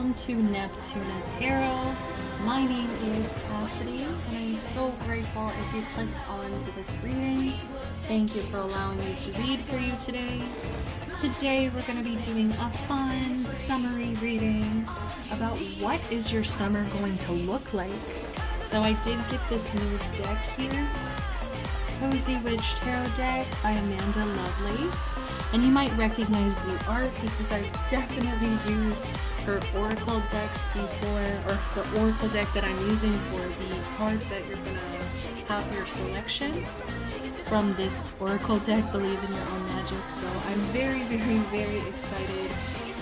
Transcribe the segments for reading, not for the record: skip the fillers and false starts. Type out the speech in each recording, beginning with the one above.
welcome to Neptuna Tarot. My name is Cassidy, and I'm so grateful if you clicked onto this reading. Thank you for allowing me to read for you today. Today we're going to be doing a fun summary reading about what is your summer going to look like. So I did get this new deck here, Cozy Witch Tarot deck by Amanda Lovelace. And you might recognize the art because I've definitely used her oracle decks before, or the oracle deck that I'm using for the cards that you're going to have your selection from this oracle deck, Believe in Your Own Magic. So I'm very, very, very excited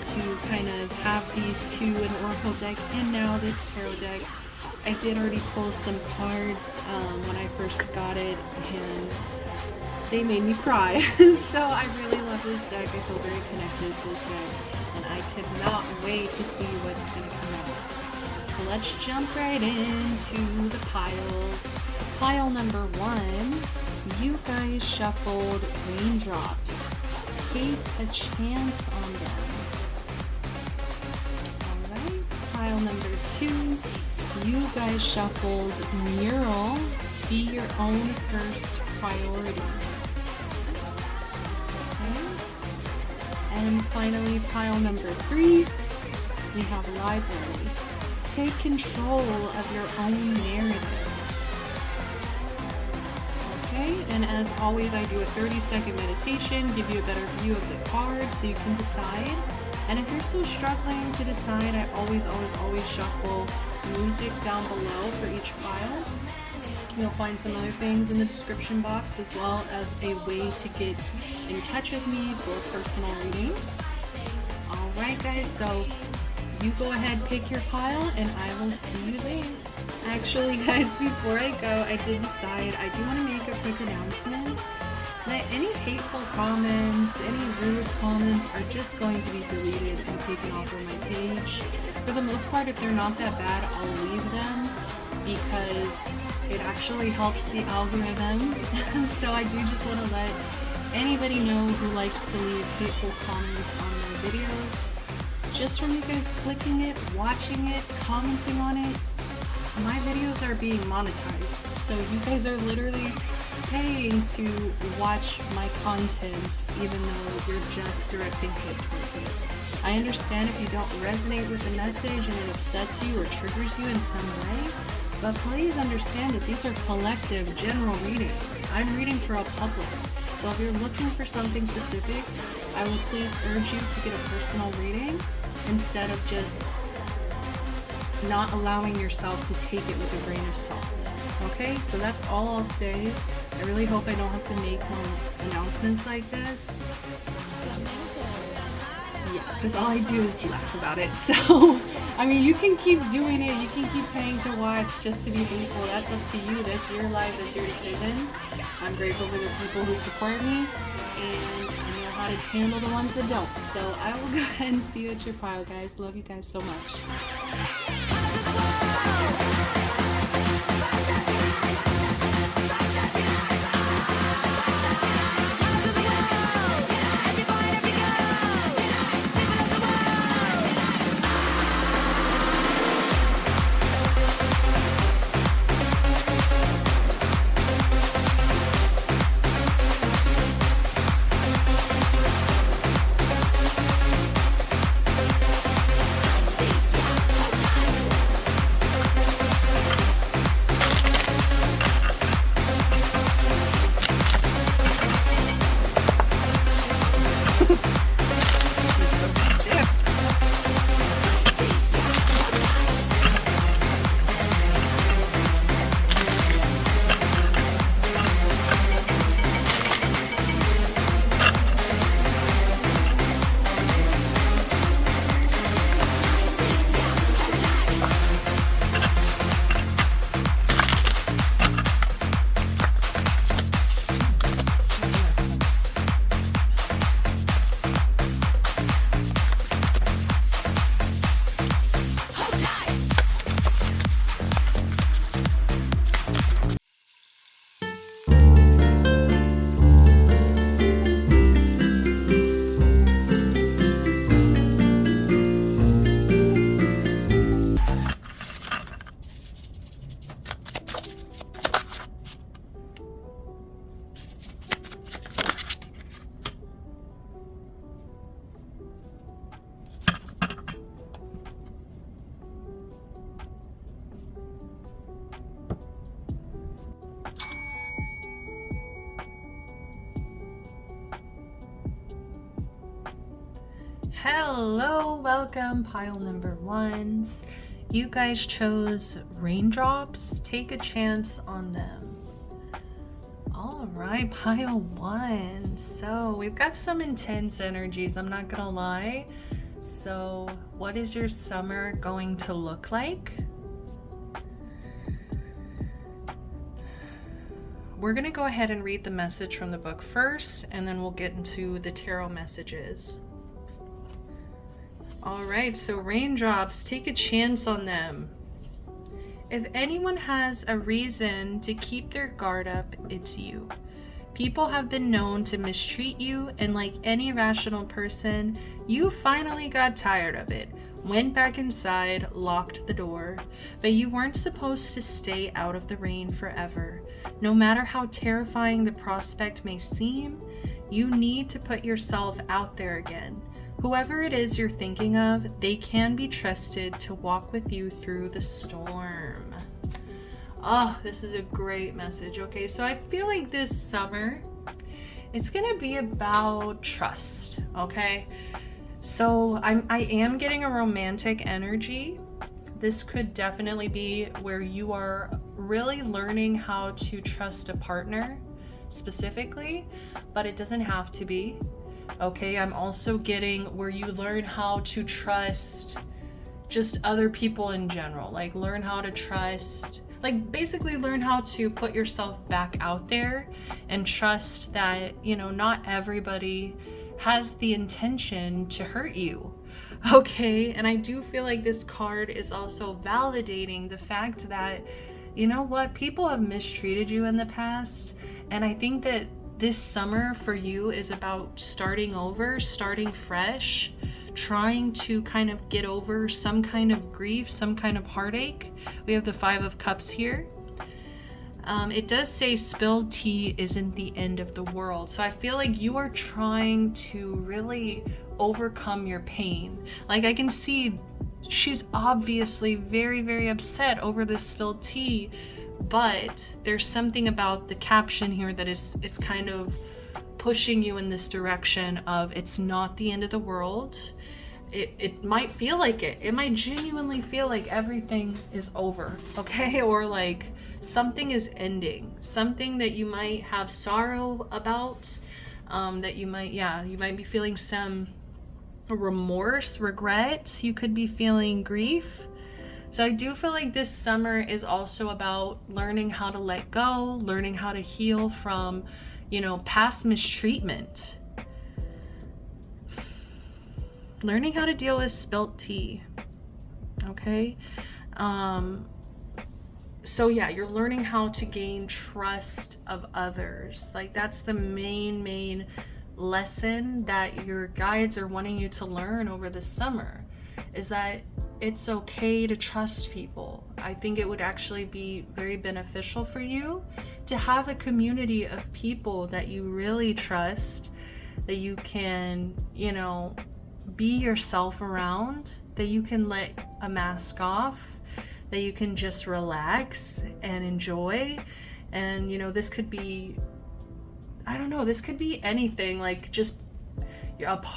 to kind of have these two, an oracle deck and now this tarot deck. I did already pull some cards when I first got it, and they made me cry. So I really love this deck. I feel very connected to this deck, and I cannot wait to see what's going to come out. So let's jump right into the piles. Pile number 1, you guys shuffled Raindrops. Take a chance on them. Alright, pile number 2, you guys shuffled Mural. Be your own first priority. And finally, pile number 3, we have Library. Take control of your own narrative. Okay, and as always, I do a 30-second meditation, give you a better view of the card so you can decide. And if you're still struggling to decide, I always shuffle music down below for each pile. You'll find some other things in the description box, as well as a way to get in touch with me for personal readings. Alright guys, so you go ahead, pick your pile, and I will see you there. Actually guys, before I go, I did decide I do want to make a quick announcement that any hateful comments, any rude comments are just going to be deleted and taken off of my page. For the most part, if they're not that bad, I'll leave them because it actually helps the algorithm. So I do just want to let anybody know who likes to leave hateful comments on my videos. Just from you guys clicking it, watching it, commenting on it, my videos are being monetized. So you guys are literally paying to watch my content, even though you're just directing hate towards it. I understand if you don't resonate with the message and it upsets you or triggers you in some way, but please understand that these are collective, general readings. I'm reading for a public. So if you're looking for something specific, I would please urge you to get a personal reading instead of just not allowing yourself to take it with a grain of salt. Okay, so that's all I'll say. I really hope I don't have to make more announcements like this. Yeah, because all I do is laugh about it. So, I mean, you can keep doing it. You can keep paying to watch just to be hateful. That's up to you. That's your life. That's your decisions. I'm grateful for the people who support me, and I know how to handle the ones that don't. So I will go ahead and see you at your pile, guys. Love you guys so much. Hello, welcome, pile number ones. You guys chose raindrops. Take a chance on them. All right, pile one. So we've got some intense energies, I'm not gonna lie. So what is your summer going to look like? We're gonna go ahead and read the message from the book first, and then we'll get into the tarot messages. All right, so raindrops, take a chance on them. If anyone has a reason to keep their guard up, it's you. People have been known to mistreat you, and like any rational person, you finally got tired of it, went back inside, locked the door. But you weren't supposed to stay out of the rain forever. No matter how terrifying the prospect may seem, you need to put yourself out there again. Whoever it is you're thinking of, they can be trusted to walk with you through the storm. Oh, this is a great message. Okay, so I feel like this summer, it's gonna be about trust, okay? So I am getting a romantic energy. This could definitely be where you are really learning how to trust a partner specifically, but it doesn't have to be. Okay, I'm also getting where you learn how to trust just other people in general. Like learn how to trust, like basically learn how to put yourself back out there and trust that, you know, not everybody has the intention to hurt you. Okay, and I do feel like this card is also validating the fact that, you know what, people have mistreated you in the past, and I think that this summer for you is about starting over, starting fresh, trying to kind of get over some kind of grief, some kind of heartache. We have the 5 of Cups here. It does say spilled tea isn't the end of the world. So I feel like you are trying to really overcome your pain. Like I can see she's obviously very, very upset over this spilled tea, but there's something about the caption here that is kind of pushing you in this direction of it's not the end of the world. It might feel like it. It might genuinely feel like everything is over, okay? Or like something is ending. Something that you might have sorrow about, that you might be feeling some remorse, regret. You could be feeling grief. So I do feel like this summer is also about learning how to let go, learning how to heal from, you know, past mistreatment. Learning how to deal with spilt tea. Okay? So yeah, you're learning how to gain trust of others. Like that's the main lesson that your guides are wanting you to learn over the summer, is that it's okay to trust people. I think it would actually be very beneficial for you to have a community of people that you really trust, that you can, you know, be yourself around, that you can let a mask off, that you can just relax and enjoy. And, you know, this could be, I don't know, this could be anything, like just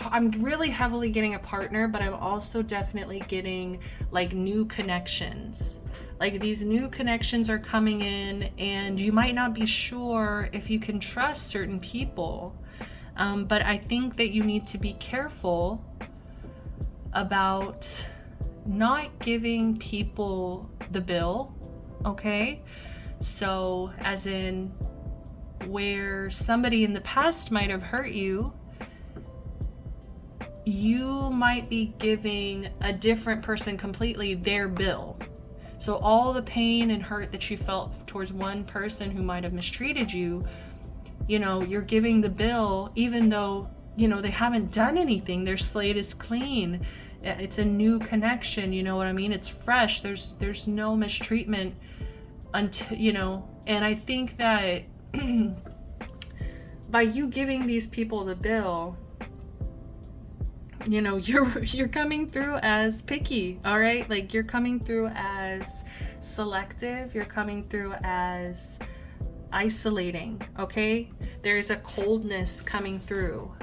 I'm really heavily getting a partner, but I'm also definitely getting like new connections. Like these new connections are coming in and you might not be sure if you can trust certain people. But I think that you need to be careful about not giving people the bill, okay? So as in where somebody in the past might have hurt you, you might be giving a different person completely their bill. So all the pain and hurt that you felt towards one person who might have mistreated you, you know, you're giving the bill even though, you know, they haven't done anything. Their slate is clean. It's a new connection, you know what I mean? It's fresh. There's no mistreatment until, you know, and I think that by you giving these people the bill, you know, you're coming through as picky, all right? Like you're coming through as selective, you're coming through as isolating, okay? There's a coldness coming through.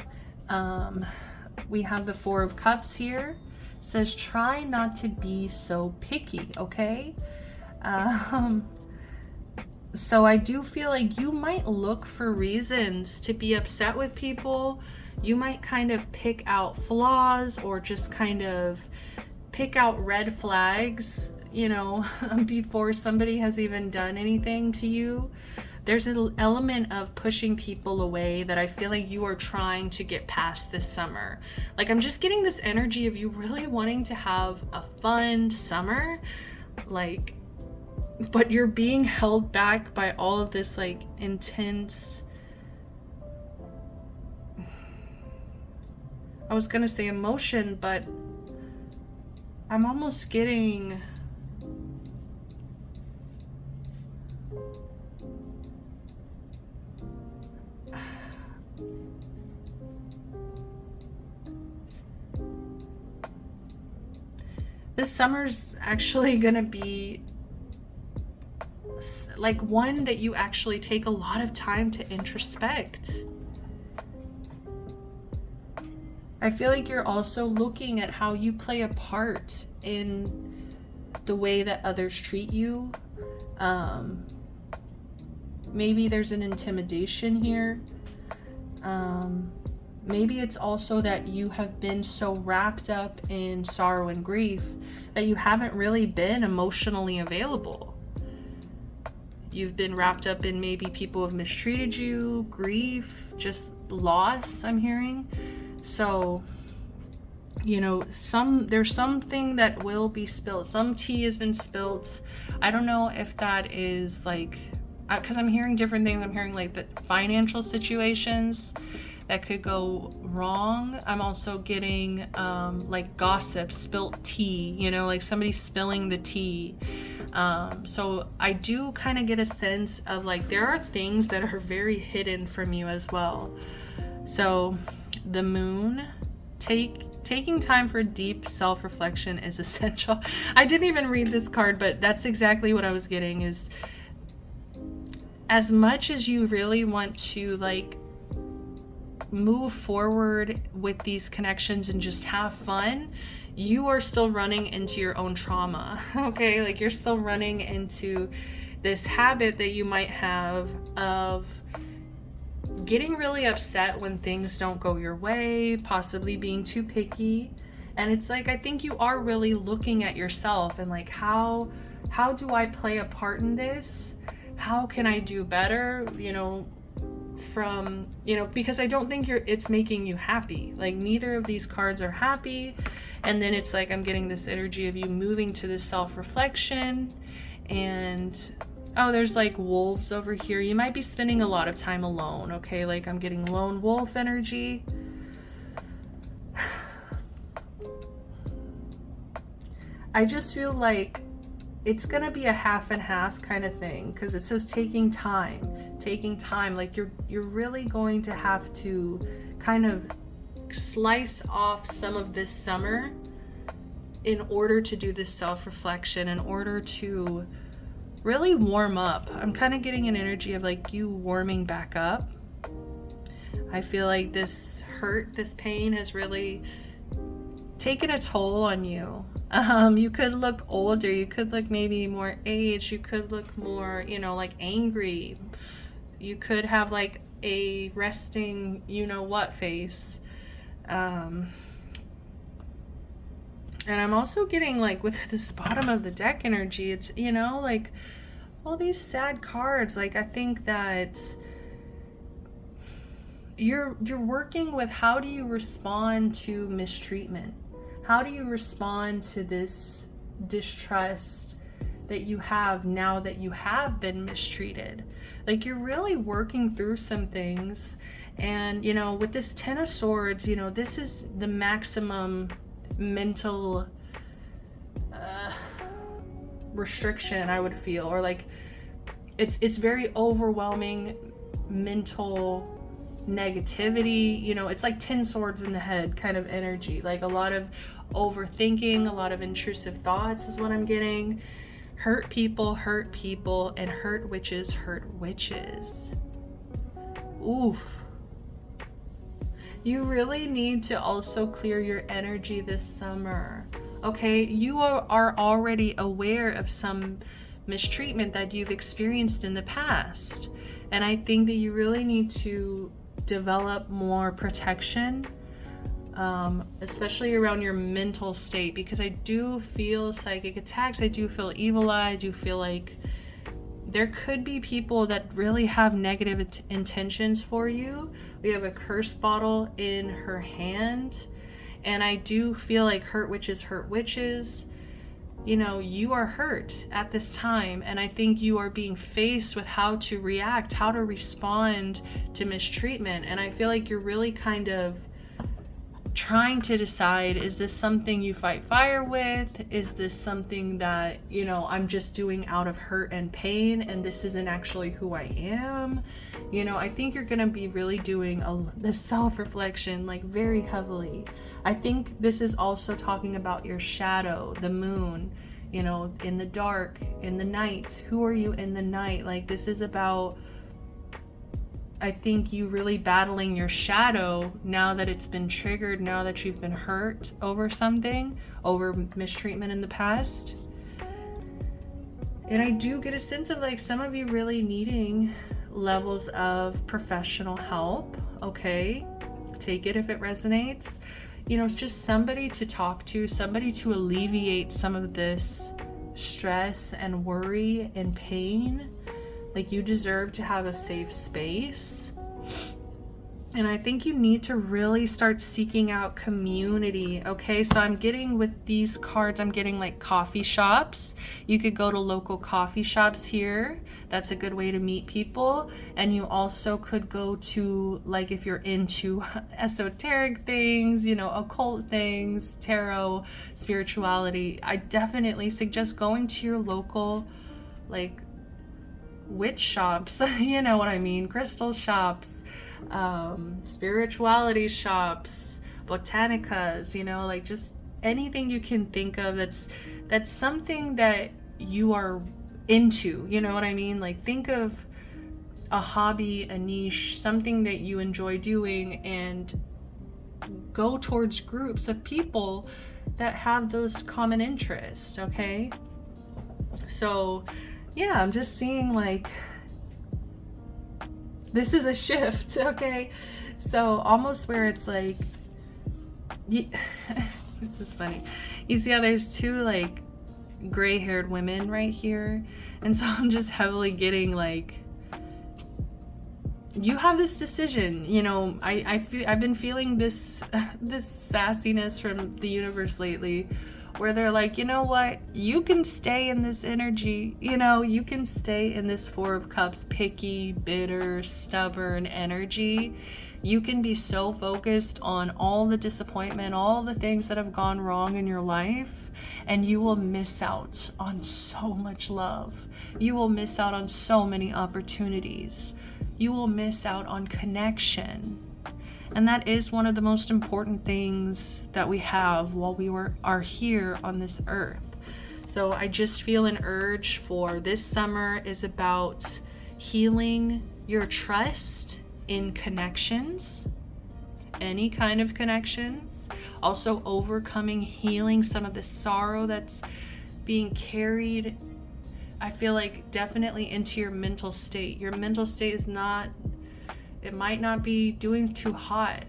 we have the Four of Cups here. It says try not to be so picky, okay? So I do feel like you might look for reasons to be upset with people. You might kind of pick out flaws or just kind of pick out red flags, you know, before somebody has even done anything to you. There's an element of pushing people away that I feel like you are trying to get past this summer. Like, I'm just getting this energy of you really wanting to have a fun summer, like, but you're being held back by all of this like intense, I was gonna say emotion, but I'm almost getting this summer's actually gonna be like one that you actually take a lot of time to introspect. I feel like you're also looking at how you play a part in the way that others treat you. Maybe there's an intimidation here. Maybe it's also that you have been so wrapped up in sorrow and grief that you haven't really been emotionally available. You've been wrapped up in maybe people have mistreated you, grief, just loss, I'm hearing. So, you know, there's something that will be spilled. Some tea has been spilled. I don't know if that is like, because I'm hearing different things. I'm hearing like the financial situations that could go wrong. I'm also getting like gossip, spilt tea, you know, like somebody spilling the tea. So I do kind of get a sense of like there are things that are very hidden from you as well. So the moon, taking time for deep self-reflection is essential. I didn't even read this card, but that's exactly what I was getting, is as much as you really want to like move forward with these connections and just have fun, you are still running into your own trauma. Okay, like you're still running into this habit that you might have of getting really upset when things don't go your way, possibly being too picky. And it's like, I think you are really looking at yourself and like, how do I play a part in this? How can I do better? You know, from, you know, because I don't think it's making you happy. Like neither of these cards are happy. And then it's like, I'm getting this energy of you moving to this self-reflection. And oh, there's like wolves over here. You might be spending a lot of time alone, okay? Like I'm getting lone wolf energy. I just feel like it's gonna be a half and half kind of thing, because it says taking time. Like you're really going to have to kind of slice off some of this summer in order to do this self-reflection, in order to really warm up. I'm kind of getting an energy of like you warming back up. I feel like this hurt, this pain has really taken a toll on you. You could look older, you could look maybe more aged, you could look more, you know, like angry. You could have like a resting, you know what face. And I'm also getting like with this bottom of the deck energy, it's, you know, like all these sad cards. Like I think that you're working with how do you respond to mistreatment? How do you respond to this distrust that you have now that you have been mistreated? Like you're really working through some things. And, you know, with this Ten of Swords, you know, this is the maximum mental restriction I would feel, or like it's very overwhelming mental negativity. You know, it's like 10 swords in the head kind of energy, like a lot of overthinking, a lot of intrusive thoughts is what I'm getting. Hurt people, and hurt witches. Oof. You really need to also clear your energy this summer. Okay, you are already aware of some mistreatment that you've experienced in the past. And I think that you really need to develop more protection, especially around your mental state, because I do feel psychic attacks. I do feel evil eye. I do feel like there could be people that really have negative intentions for you. We have a curse bottle in her hand. And I do feel like hurt witches hurt witches. You know, you are hurt at this time. And I think you are being faced with how to react, how to respond to mistreatment. And I feel like you're really kind of trying to decide, is this something you fight fire with? Is this something that, you know, I'm just doing out of hurt and pain and this isn't actually who I am? You know, I think you're going to be really doing the self-reflection like very heavily. I think this is also talking about your shadow, the moon, you know, in the dark, in the night. Who are you in the night? Like, this is about, I think, you really battling your shadow now that it's been triggered, now that you've been hurt over something, over mistreatment in the past. And I do get a sense of like some of you really needing levels of professional help. Okay, take it if it resonates. You know, it's just somebody to talk to, somebody to alleviate some of this stress and worry and pain. Like, you deserve to have a safe space. And I think you need to really start seeking out community. Okay, so I'm getting with these cards, I'm getting like coffee shops. You could go to local coffee shops here. That's a good way to meet people. And you also could go to, like, if you're into esoteric things, you know, occult things, tarot, spirituality, I definitely suggest going to your local, like, witch shops, you know what I mean, crystal shops, spirituality shops, botanicas, you know, like just anything you can think of that's something that you are into, you know what I mean? Like, think of a hobby, a niche, something that you enjoy doing, and go towards groups of people that have those common interests. Okay, so yeah, I'm just seeing like this is a shift. Okay, so almost where it's like, this is funny. You see how there's two like gray-haired women right here, and so I'm just heavily getting like, you have this decision. You know, I've been feeling this this sassiness from the universe lately, where they're like, you know what, you can stay in this energy, you know, you can stay in this Four of Cups, picky, bitter, stubborn energy. You can be so focused on all the disappointment, all the things that have gone wrong in your life, and you will miss out on so much love. You will miss out on so many opportunities. You will miss out on connection. And that is one of the most important things that we have while we are here on this earth. So I just feel an urge for this summer is about healing your trust in connections, any kind of connections. Also overcoming, healing some of the sorrow that's being carried, I feel like, definitely into your mental state. Your mental state is not, it might not be doing too hot,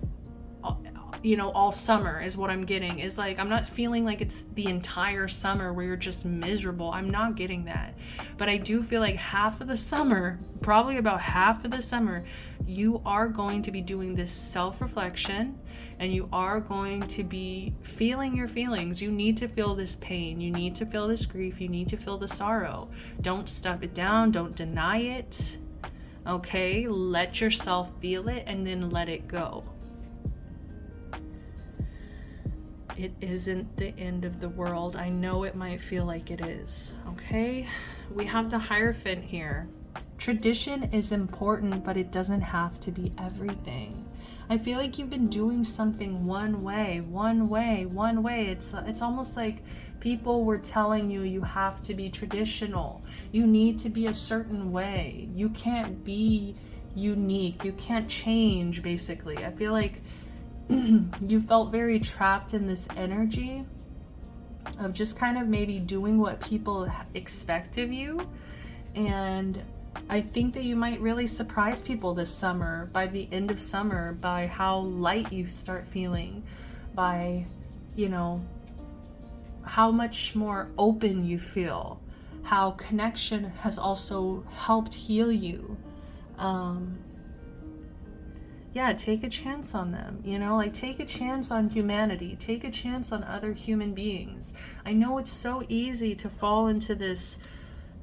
you know, all summer is what I'm getting. Is like, I'm not feeling like it's the entire summer where you're just miserable. I'm not getting that. But I do feel like half of the summer, probably about half of the summer, you are going to be doing this self-reflection, and you are going to be feeling your feelings. You need to feel this pain. You need to feel this grief. You need to feel the sorrow. Don't stuff it down. Don't deny it. Okay, let yourself feel it and then let it go. It isn't the end of the world. I know it might feel like it is. Okay, we have the Hierophant here. Tradition is important, but it doesn't have to be everything. I feel like you've been doing something one way. It's almost like people were telling you you have to be traditional. You need to be a certain way. You can't be unique. You can't change, basically. I feel like you felt very trapped in this energy of just kind of maybe doing what people expect of you. And I think that you might really surprise people this summer, by the end of summer, by how light you start feeling, by, you know, how much more open you feel, how connection has also helped heal you. Yeah, take a chance on them, you know, like take a chance on humanity, take a chance on other human beings. I know it's so easy to fall into this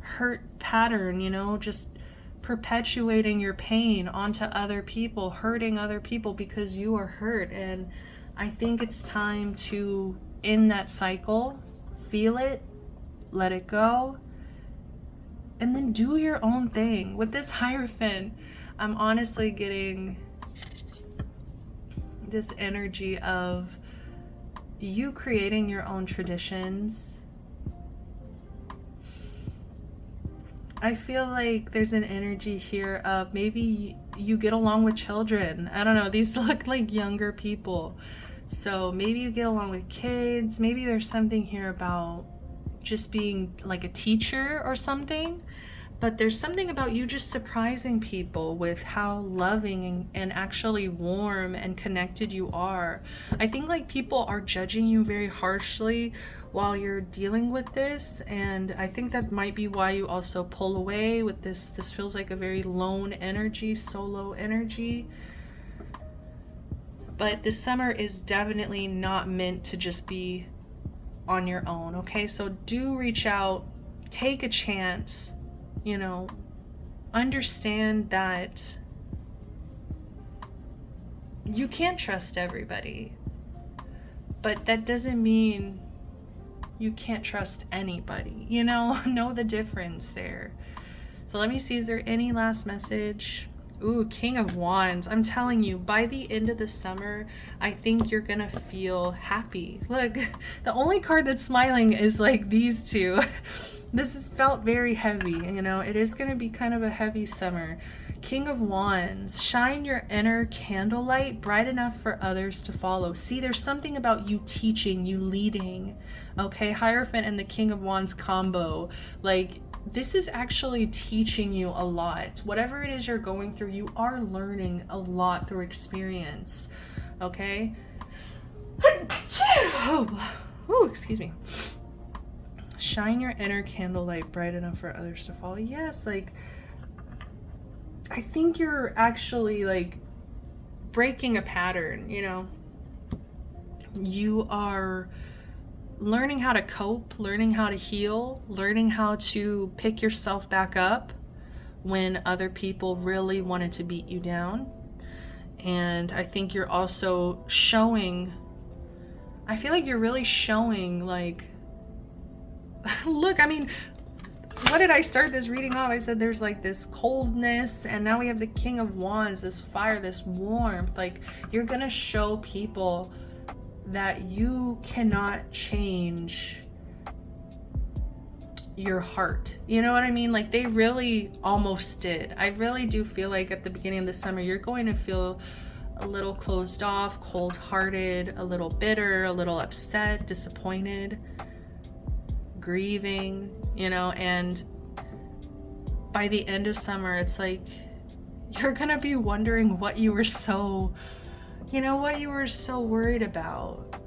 hurt pattern, you know, just perpetuating your pain onto other people, hurting other people because you are hurt. And I think it's time to end that cycle, feel it, let it go, and then do your own thing. With this Hierophant, I'm honestly getting this energy of you creating your own traditions. I feel like there's an energy here of maybe you get along with children. I don't know, these look like younger people. So maybe you get along with kids. Maybe there's something here about just being like a teacher or something. But there's something about you just surprising people with how loving and actually warm and connected you are. I think like people are judging you very harshly while you're dealing with this, and I think that might be why you also pull away with this. This feels like a very lone energy, solo energy. But this summer is definitely not meant to just be on your own, okay? So do reach out, take a chance, you know, understand that you can't trust everybody, but that doesn't mean you can't trust anybody, you know? Know the difference there. So let me see, is there any last message? Ooh, King of Wands. I'm telling you, by the end of the summer, I think you're gonna feel happy. Look, the only card that's smiling is like these two. This has felt very heavy, you know, it is going to be kind of a heavy summer. King of Wands, shine your inner candlelight bright enough for others to follow. See, there's something about you teaching, you leading, okay? Hierophant and the King of Wands combo, like this is actually teaching you a lot. Whatever it is you're going through, you are learning a lot through experience, okay? Oh, excuse me. Shine your inner candlelight bright enough for others to follow. Yes, like I think you're actually like breaking a pattern, you know. You are learning how to cope, learning how to heal, learning how to pick yourself back up when other people really wanted to beat you down. And I think you're also showing, I feel like you're really showing like, look, I mean, what did I start this reading off? I said there's like this coldness, and now we have the King of Wands, this fire, this warmth. Like you're gonna show people that you cannot change your heart. You know what I mean? Like they really almost did. I really do feel like at the beginning of the summer, you're going to feel a little closed off, cold-hearted, a little bitter, a little upset, disappointed, grieving, you know. And by the end of summer, it's like you're gonna be wondering what you were so, you know, what you were so worried about.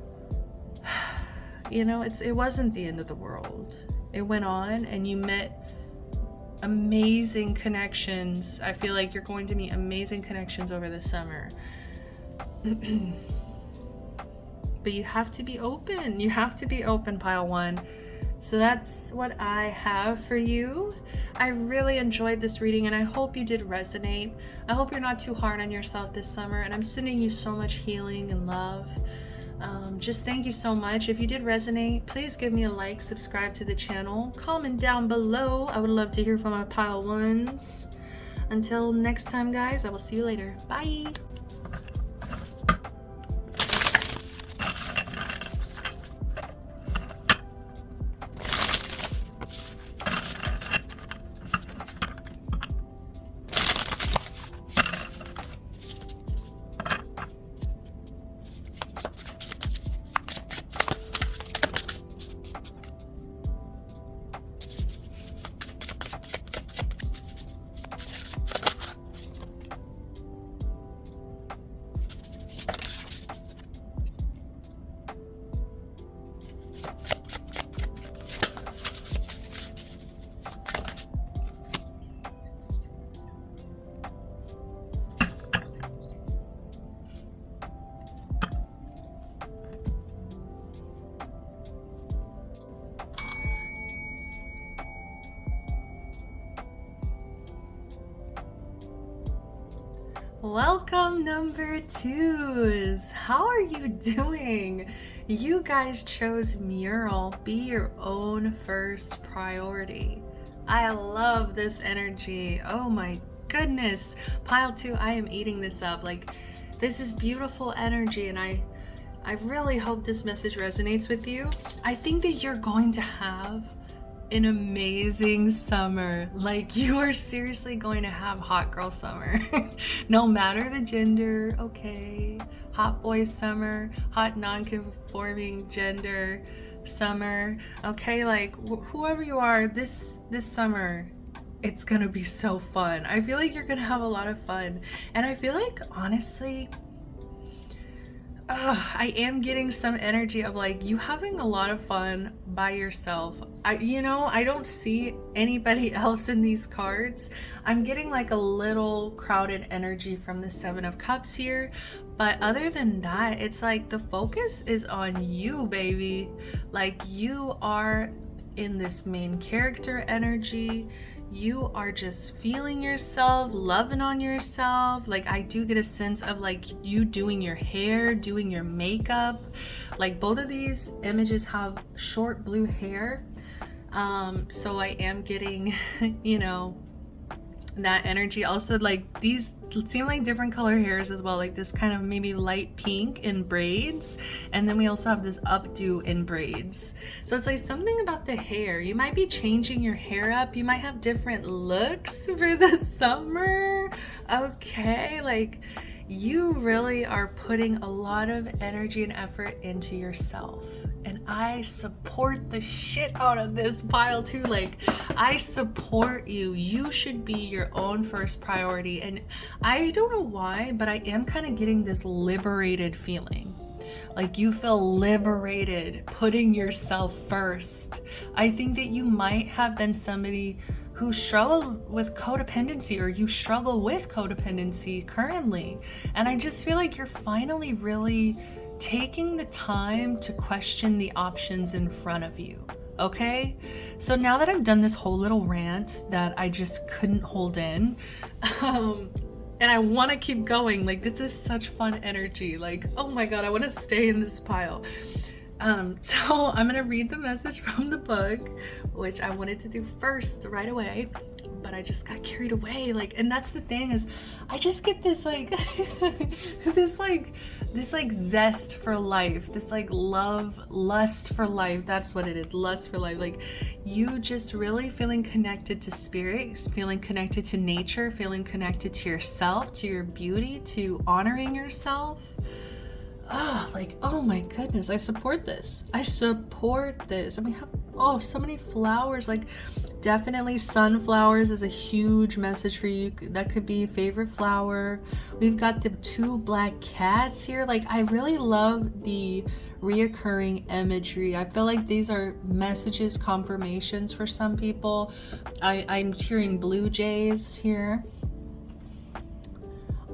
You know, it wasn't the end of the world. It went on, and you met amazing connections. I feel like you're going to meet amazing connections over the summer. But you have to be open. You have to be open, pile one. So that's what I have for you. I really enjoyed this reading, and I hope you did resonate. I hope you're not too hard on yourself this summer, and I'm sending you so much healing and love. Just thank you so much. If you did resonate, please give me a like, subscribe to the channel, comment down below. I would love to hear from my pile ones. Until next time, guys, I will see you later. Bye. Welcome, number twos. How are you doing? You guys chose mural. Be your own first priority. I love this energy. Oh my goodness. Pile two, I am eating this up. Like, this is beautiful energy, and I really hope this message resonates with you. I think that you're going to have an amazing summer. Like, you are seriously going to have hot girl summer. No matter the gender, okay? Hot boy summer, hot non-conforming gender summer, okay? Like, whoever you are, this summer, it's gonna be so fun. I feel like you're gonna have a lot of fun. And I feel like, honestly, I am getting some energy of like you having a lot of fun by yourself. I don't see anybody else in these cards. I'm getting like a little crowded energy from the Seven of Cups here, but other than that, it's like the focus is on you, baby. Like, you are in this main character energy. You are just feeling yourself, loving on yourself. Like, I do get a sense of like you doing your hair, doing your makeup. Like, both of these images have short blue hair. So I am getting, that energy. Also, like, these seem like different color hairs as well, like this kind of maybe light pink in braids, and then we also have this updo in braids. So it's like something about the hair. You might be changing your hair up. You might have different looks for the summer. Okay, like, you really are putting a lot of energy and effort into yourself. And I support the shit out of this pile too. Like, I support you. You should be your own first priority. And I don't know why, but I am kind of getting this liberated feeling. Like, you feel liberated putting yourself first. I think that you might have been somebody who struggled with codependency, or you struggle with codependency currently. And I just feel like you're finally really taking the time to question the options in front of you. Okay? So now that I've done this whole little rant that I just couldn't hold in, and I want to keep going, like, this is such fun energy. Like, oh my god, I want to stay in this pile. So I'm gonna read the message from the book, which I wanted to do first right away, but I just got carried away. Like, and that's the thing, is I just get this like this zest for life, this like lust for life. That's what it is, lust for life. Like, you just really feeling connected to spirit, feeling connected to nature, feeling connected to yourself, to your beauty, to honoring yourself. Like, oh my goodness, I support this. And we have, so many flowers. Like, definitely sunflowers is a huge message for you. That could be favorite flower. We've got the two black cats here. Like, I really love the reoccurring imagery. I feel like these are messages, confirmations for some people. I'm hearing blue jays here.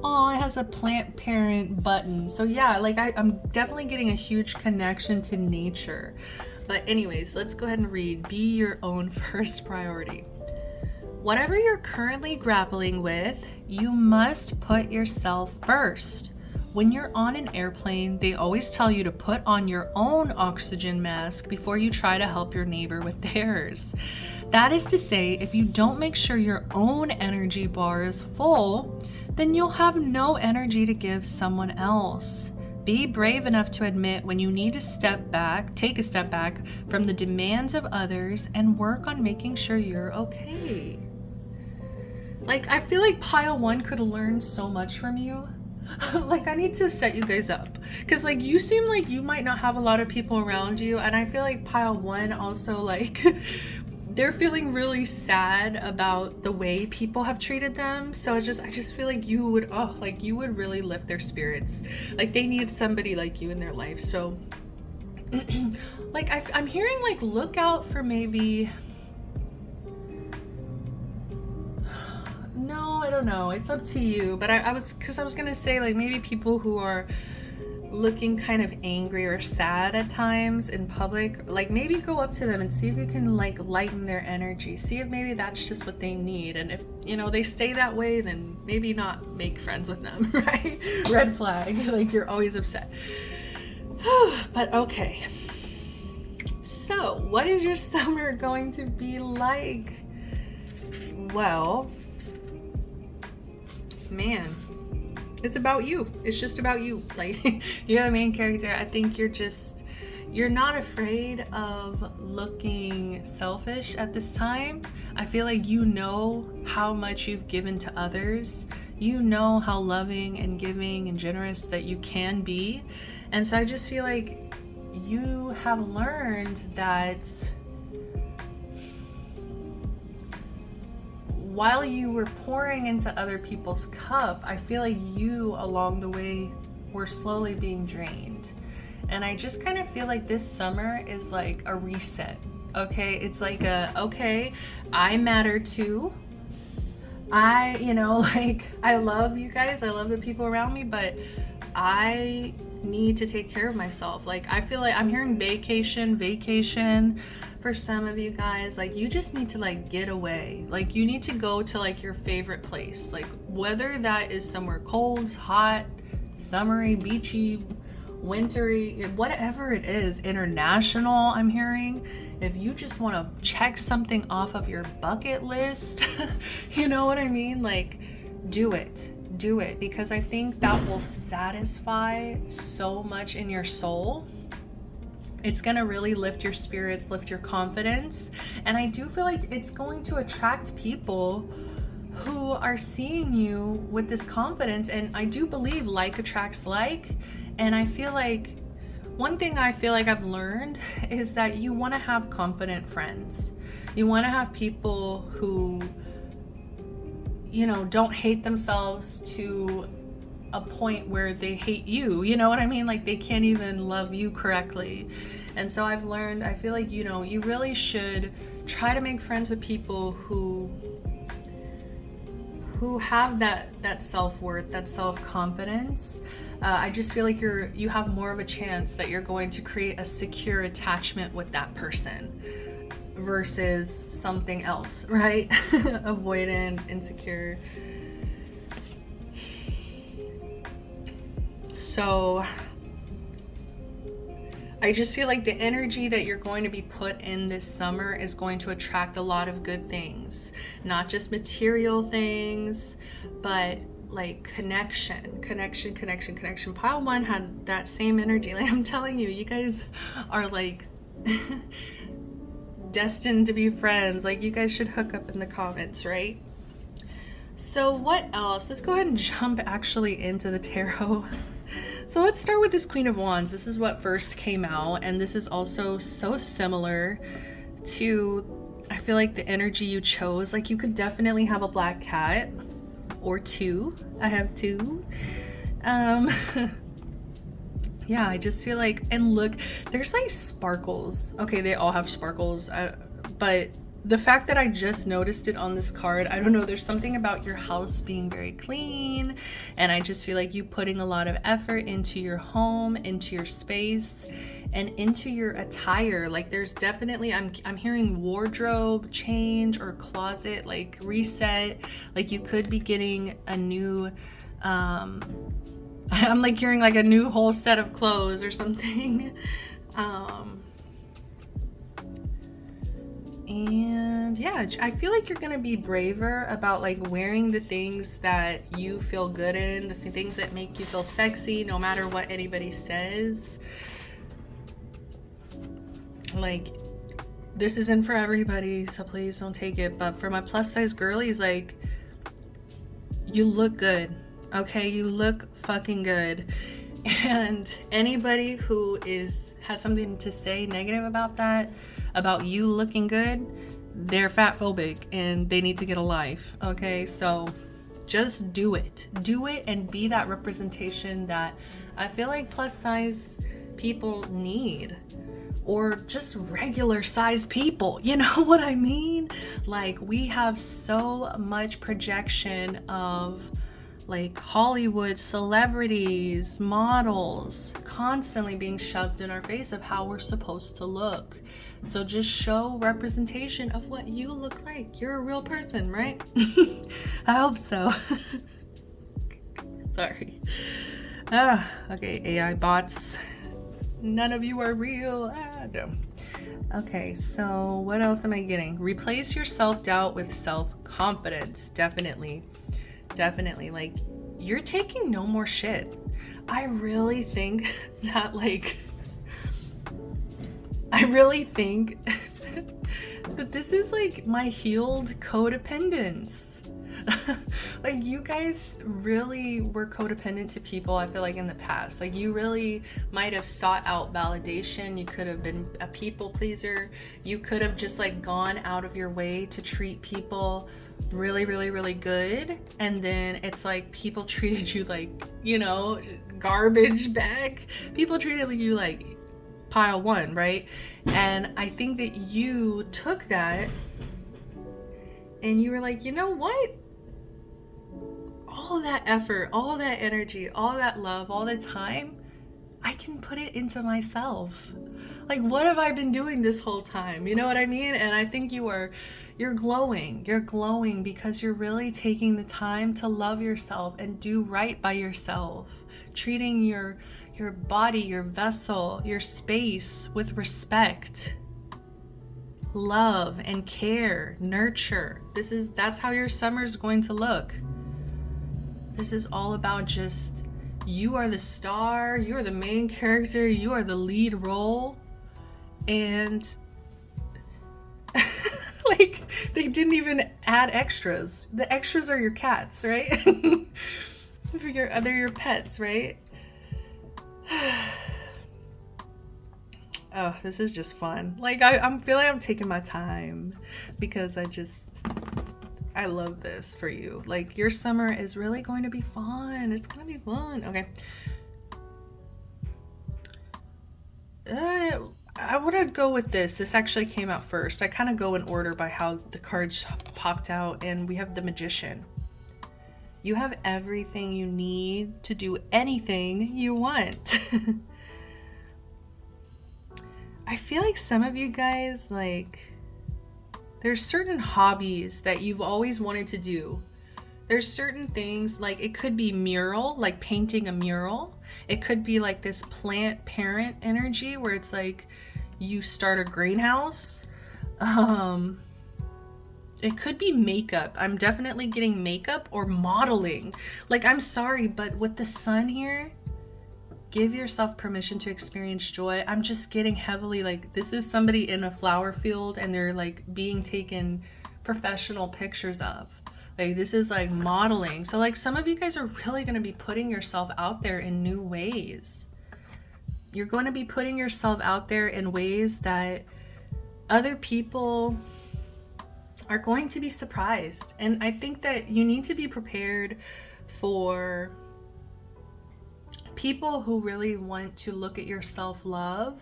Oh, it has a plant parent button. So yeah, like, I'm definitely getting a huge connection to nature. But anyways, let's go ahead and read. Be your own first priority. Whatever you're currently grappling with, you must put yourself first. When you're on an airplane, they always tell you to put on your own oxygen mask before you try to help your neighbor with theirs. That is to say, if you don't make sure your own energy bar is full, then you'll have no energy to give someone else. Be brave enough to admit when you need to take a step back from the demands of others and work on making sure you're okay. Like, I feel like pile one could learn so much from you. Like, I need to set you guys up, because like, you seem like you might not have a lot of people around you, and I feel like pile one also, like, they're feeling really sad about the way people have treated them. So I just feel like you would, you would really lift their spirits. Like, they need somebody like you in their life. So like, I'm hearing like, look out for maybe, no, I don't know, it's up to you. But I was gonna say, like, maybe people who are looking kind of angry or sad at times in public, like maybe go up to them and see if you can like lighten their energy. See if maybe that's just what they need. And if, you know, they stay that way, then maybe not make friends with them, right? Red flag, like you're always upset. But okay. So, what is your summer going to be like? Well, man, it's about you. It's just about you. Like, you're the main character. I think you're not afraid of looking selfish at this time. I feel like you know how much you've given to others. You know how loving and giving and generous that you can be. And so I just feel like you have learned that while you were pouring into other people's cup, I feel like you along the way were slowly being drained. And I just kind of feel like this summer is like a reset. Okay, it's like okay, I matter too. I love you guys, I love the people around me, but I need to take care of myself. Like, I feel like I'm hearing vacation for some of you guys. Like, you just need to like get away. Like, you need to go to like your favorite place, like whether that is somewhere cold, hot, summery, beachy, wintry, whatever it is, international. I'm hearing, if you just want to check something off of your bucket list, you know what I mean? Like, do it, because I think that will satisfy so much in your soul. It's gonna really lift your spirits, lift your confidence, and I do feel like it's going to attract people who are seeing you with this confidence. And I do believe like attracts like, and I feel like one thing I feel like I've learned is that you want to have confident friends. You want to have people who, you know, don't hate themselves to a point where they hate you. You know what I mean? Like, they can't even love you correctly. And so I've learned, I feel like, you know, you really should try to make friends with people who have that self-worth, that self-confidence. I just feel like you have more of a chance that you're going to create a secure attachment with that person versus something else, right? Avoidant, insecure. So I just feel like the energy that you're going to be put in this summer is going to attract a lot of good things, not just material things, but like connection. Pile 1 had that same energy. Like, I'm telling you, you guys are like destined to be friends. Like, you guys should hook up in the comments, right? So what else? Let's go ahead and jump actually into the tarot. So let's start with this Queen of Wands. This is what first came out, and this is also so similar to, I feel like, the energy you chose. Like, you could definitely have a black cat or two. I have two. Yeah, I just feel like, and look, there's like sparkles. Okay, they all have sparkles, but the fact that I just noticed it on this card, I don't know, there's something about your house being very clean, and I just feel like you putting a lot of effort into your home, into your space, and into your attire. Like, there's definitely, I'm hearing wardrobe change or closet like reset. Like, you could be getting a new I'm like hearing like a new whole set of clothes or something. And yeah, I feel like you're gonna be braver about like wearing the things that you feel good in, the things that make you feel sexy, no matter what anybody says. Like, this isn't for everybody, so please don't take it, but for my plus size girlies, like, you look good, okay? You look fucking good. And anybody who has something to say negative about that, about you looking good, they're fat phobic and they need to get a life, okay? So just do it and be that representation that I feel like plus size people need, or just regular size people, you know what I mean? Like, we have so much projection of like Hollywood celebrities, models, constantly being shoved in our face of how we're supposed to look. So just show representation of what you look like. You're a real person, right? I hope so. Sorry. Okay, AI bots. None of you are real. No. Okay, so what else am I getting? Replace your self-doubt with self-confidence. Definitely. Definitely. Like, you're taking no more shit. I really think that, like, that this is like my healed codependence. Like, you guys really were codependent to people, I feel like, in the past. Like, you really might have sought out validation. You could have been a people pleaser. You could have just like gone out of your way to treat people really, really, really good. And then it's like people treated you like, you know, garbage bag. People treated you like pile one, right? And I think that you took that and you were like, you know what? All that effort, all that energy, all that love, all the time, I can put it into myself. Like, what have I been doing this whole time? You know what I mean? And I think you're glowing. You're glowing because you're really taking the time to love yourself and do right by yourself. Treating your body, your vessel, your space with respect, love and care, nurture. That's how your summer's going to look. This is all about just, you are the star, you are the main character, you are the lead role. And like, they didn't even add extras. The extras are your cats, right? They're your pets, right? Oh, this is just fun. Like, I'm feeling I'm taking my time because I love this for you. Like, your summer is really going to be fun. It's gonna be fun. Okay. I want to go with this. This actually came out first. I kind of go in order by how the cards popped out, and we have the Magician. You have everything you need to do anything you want. I feel like some of you guys, like, there's certain hobbies that you've always wanted to do. There's certain things, like, it could be mural, like painting a mural. It could be like this plant parent energy where it's like you start a greenhouse. It could be makeup. I'm definitely getting makeup or modeling. Like, I'm sorry, but with the sun here, give yourself permission to experience joy. I'm just getting heavily, like, this is somebody in a flower field and they're like being taken professional pictures of. Like, this is like modeling. So like, some of you guys are really going to be putting yourself out there in new ways. You're going to be putting yourself out there in ways that other people are going to be surprised. And I think that you need to be prepared for people who really want to look at your self-love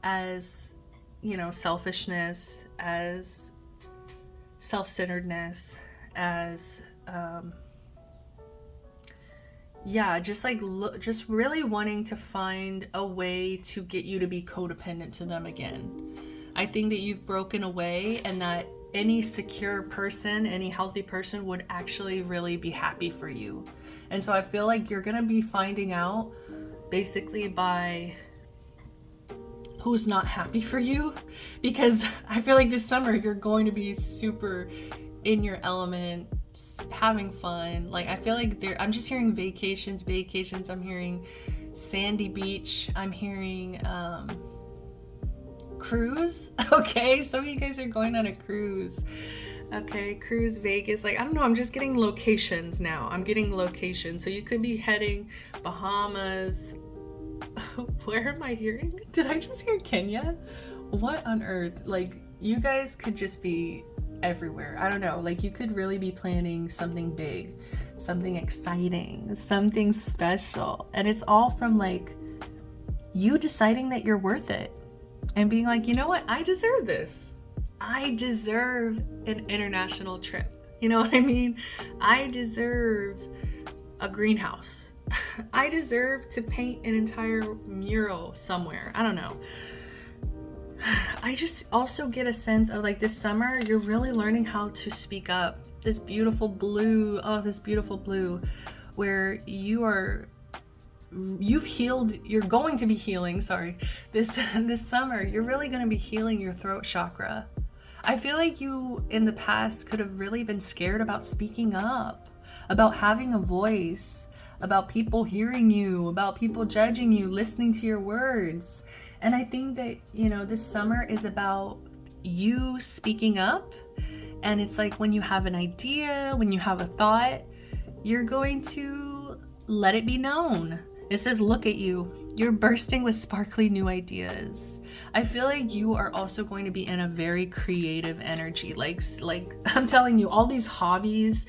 as, you know, selfishness, as self-centeredness, as just like just really wanting to find a way to get you to be codependent to them again. I think that you've broken away, and that any secure person, any healthy person would actually really be happy for you. And so I feel like you're gonna be finding out basically by who's not happy for you, because I feel like this summer you're going to be super in your element, having fun. Like, I feel like I'm just hearing vacations. I'm hearing sandy beach. I'm hearing cruise. Okay, some of you guys are going on a cruise. Okay, cruise, Vegas. Like, I don't know, I'm just getting locations now. I'm getting locations. So you could be heading Bahamas. Where am I hearing? Did I just hear Kenya? What on earth? Like, you guys could just be everywhere. I don't know. Like, you could really be planning something big, something exciting, something special. And it's all from like you deciding that you're worth it and being like, you know what? I deserve this. I deserve an international trip. You know what I mean? I deserve a greenhouse. I deserve to paint an entire mural somewhere. I don't know. I just also get a sense of like this summer, you're really learning how to speak up. This beautiful blue, oh, this beautiful blue, where you've healed, you're going to be healing, sorry, this summer, you're really going to be healing your throat chakra. I feel like you in the past could have really been scared about speaking up, about having a voice, about people hearing you, about people judging you, listening to your words. And I think that, you know, this summer is about you speaking up. And it's like when you have an idea, when you have a thought, you're going to let it be known. It says, look at you. You're bursting with sparkly new ideas. I feel like you are also going to be in a very creative energy. Like I'm telling you, all these hobbies,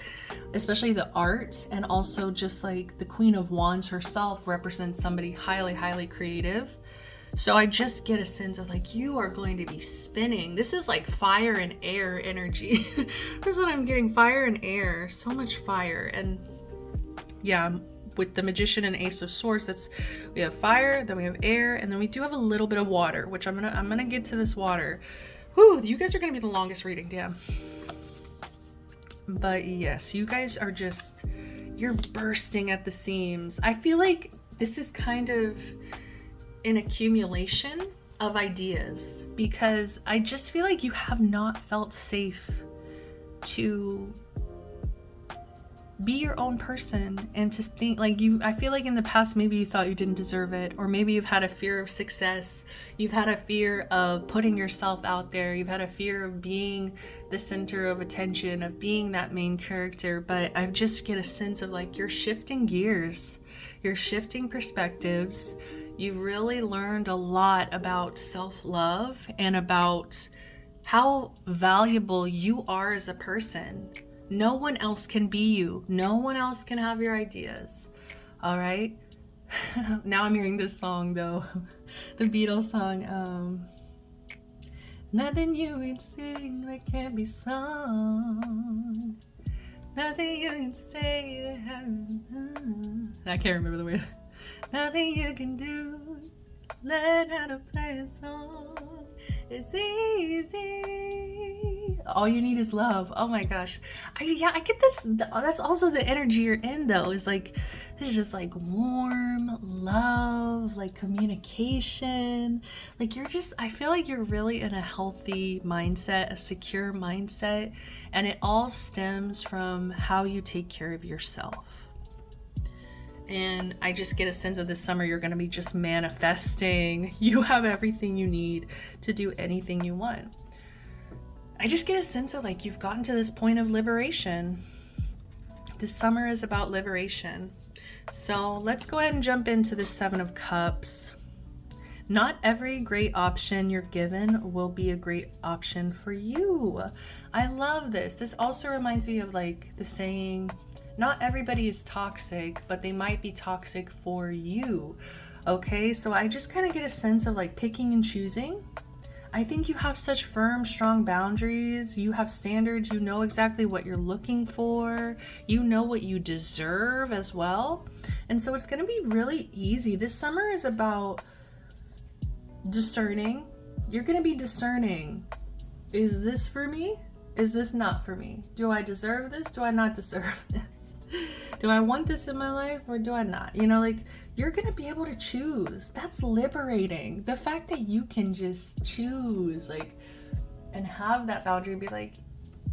especially the art, and also just like the Queen of Wands herself represents somebody highly, highly creative. So I just get a sense of like, you are going to be spinning. This is like fire and air energy. This is what I'm getting, fire and air, so much fire. And yeah, with the Magician and Ace of Swords, we have fire, then we have air, and then we do have a little bit of water, which I'm gonna get to this water. Whew, you guys are gonna be the longest reading, damn. But yes, you guys are just, you're bursting at the seams. I feel like this is kind of an accumulation of ideas, because I just feel like you have not felt safe to be your own person and to think like I feel like in the past maybe you thought you didn't deserve it, or maybe you've had a fear of success, you've had a fear of putting yourself out there, you've had a fear of being the center of attention, of being that main character. But I just get a sense of like you're shifting gears, you're shifting perspectives. You've really learned a lot about self-love and about how valuable you are as a person. No one else can be you. No one else can have your ideas. All right? Now I'm hearing this song though. The Beatles song. Nothing you can sing that can't be sung. Nothing you can say that haven't. I can't remember the word. Nothing you can do, learn how to play a song. It's easy. All you need is love. Oh my gosh. I get this. That's also the energy you're in though. Is like, it's just like warm love, like communication. Like you're just, I feel like you're really in a healthy mindset, a secure mindset. And it all stems from how you take care of yourself. And I just get a sense of this summer you're going to be just manifesting. You have everything you need to do anything you want. I just get a sense of like you've gotten to this point of liberation. This summer is about liberation. So let's go ahead and jump into the Seven of Cups. Not every great option you're given will be a great option for you. I love this. This also reminds me of like the saying, not everybody is toxic, but they might be toxic for you. Okay, so I just kind of get a sense of like picking and choosing. I think you have such firm, strong boundaries. You have standards. You know exactly what you're looking for. You know what you deserve as well. And so it's going to be really easy. This summer is about discerning. You're going to be discerning. Is this for me? Is this not for me? Do I deserve this? Do I not deserve this? Do I want this in my life or do I not? You know, like you're gonna be able to choose. That's liberating. The fact that you can just choose, like, and have that boundary, be like,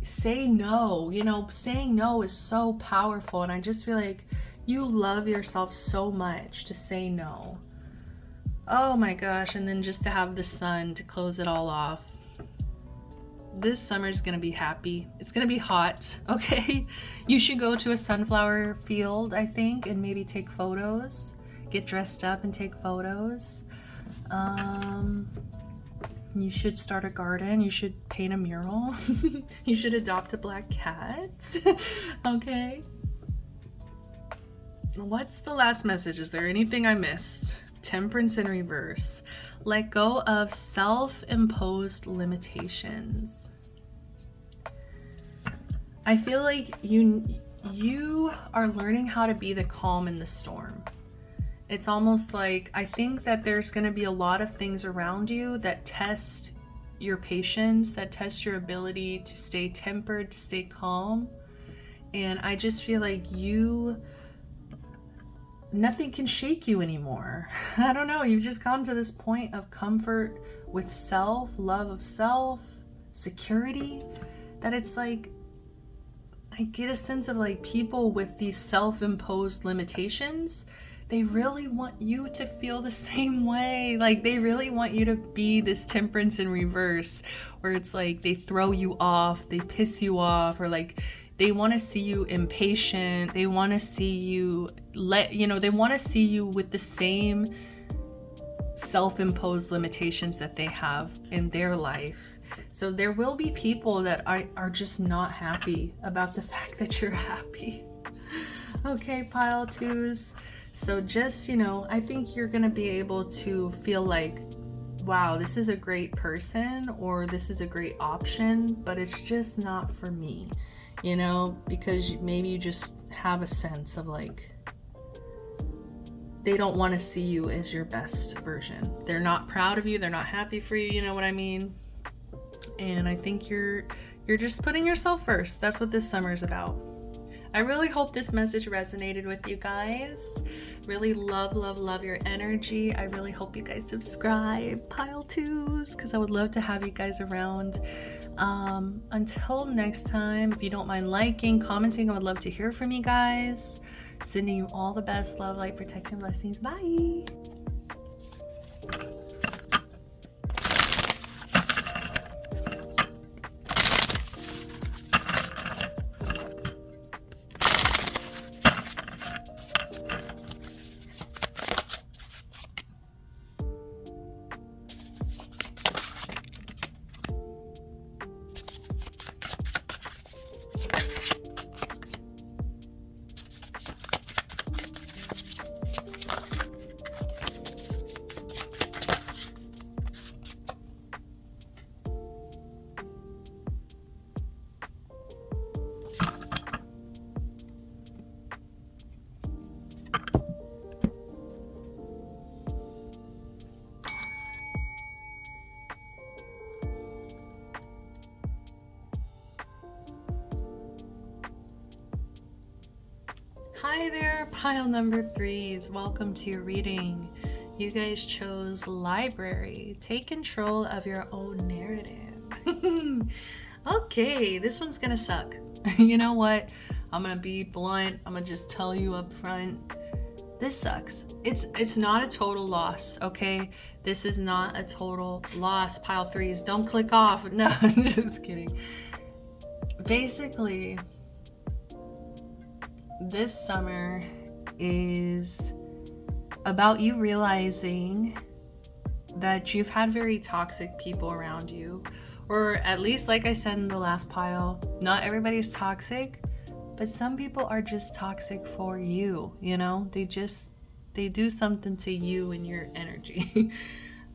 say no. You know, saying no is so powerful. And I just feel like you love yourself so much to say no. Oh my gosh. And then just to have the sun to close it all off. This summer is gonna be happy. It's gonna be hot, okay? You should go to a sunflower field, I think, and maybe take photos. Get dressed up and take photos. You should start a garden. You should paint a mural. You should adopt a black cat, okay? What's the last message? Is there anything I missed? Temperance in reverse. Let go of self-imposed limitations. I feel like you are learning how to be the calm in the storm. It's almost like, I think that there's going to be a lot of things around you that test your patience, that test your ability to stay tempered, to stay calm. And I just feel like nothing can shake you anymore. I don't know, you've just gotten to this point of comfort with self, love of self, security, that it's like, I get a sense of like people with these self-imposed limitations, they really want you to feel the same way. Like they really want you to be this temperance in reverse, where it's like they throw you off, they piss you off, or like they want to see you impatient. They want to see you they want to see you with the same self-imposed limitations that they have in their life. So there will be people that are just not happy about the fact that you're happy. Okay, pile twos. So just, I think you're going to be able to feel like, wow, this is a great person, or this is a great option, but it's just not for me, because maybe you just have a sense of like, they don't want to see you as your best version. They're not proud of you. They're not happy for you. You know what I mean? And I think you're just putting yourself first. That's what this summer is about. I really hope this message resonated with you guys. Really love your energy. I really hope you guys subscribe, pile twos, because I would love to have you guys around. Until next time, if you don't mind liking, commenting, I would love to hear from you guys. Sending you all the best love, light, protection, blessings. Bye. Hi there, pile number threes. Welcome to your reading. You guys chose library. Take control of your own narrative. Okay, this one's gonna suck. You know what? I'm gonna be blunt. I'm gonna just tell you up front. This sucks. It's not a total loss, okay? This is not a total loss, pile threes. Don't click off. No, I'm just kidding. Basically, this summer is about you realizing that you've had very toxic people around you, or at least, like I said in the last pile, not everybody's toxic, but some people are just toxic for you, they do something to you and your energy.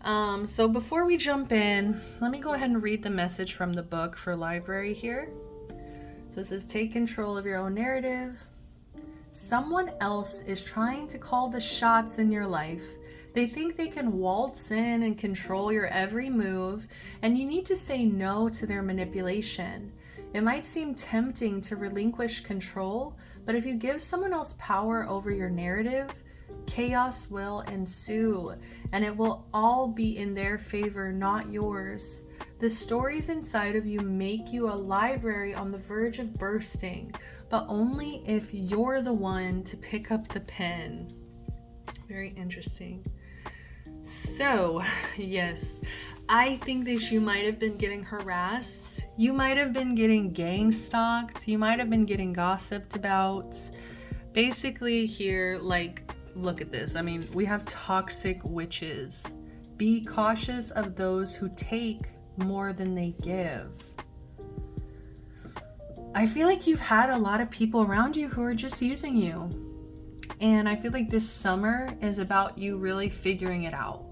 So before we jump in, let me go ahead and read the message from the book for library here. So it says, take control of your own narrative. Someone else is trying to call the shots in your life. They think they can waltz in and control your every move, and you need to say no to their manipulation. It might seem tempting to relinquish control, but if you give someone else power over your narrative, chaos will ensue, and it will all be in their favor, not yours. The stories inside of you make you a library on the verge of bursting, but only if you're the one to pick up the pen. Very interesting. So, yes, I think that you might have been getting harassed. You might have been getting gang stalked. You might have been getting gossiped about. Basically here, like, look at this. I mean, we have toxic witches. Be cautious of those who take more than they give. I feel like you've had a lot of people around you who are just using you. And I feel like this summer is about you really figuring it out.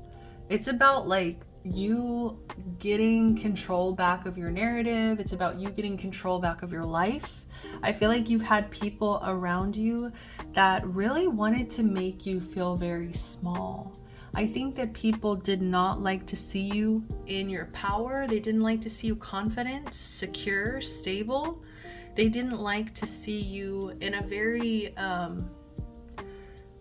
It's about like you getting control back of your narrative. It's about you getting control back of your life. I feel like you've had people around you that really wanted to make you feel very small. I think that people did not like to see you in your power. They didn't like to see you confident, secure, stable. They didn't like to see you in a very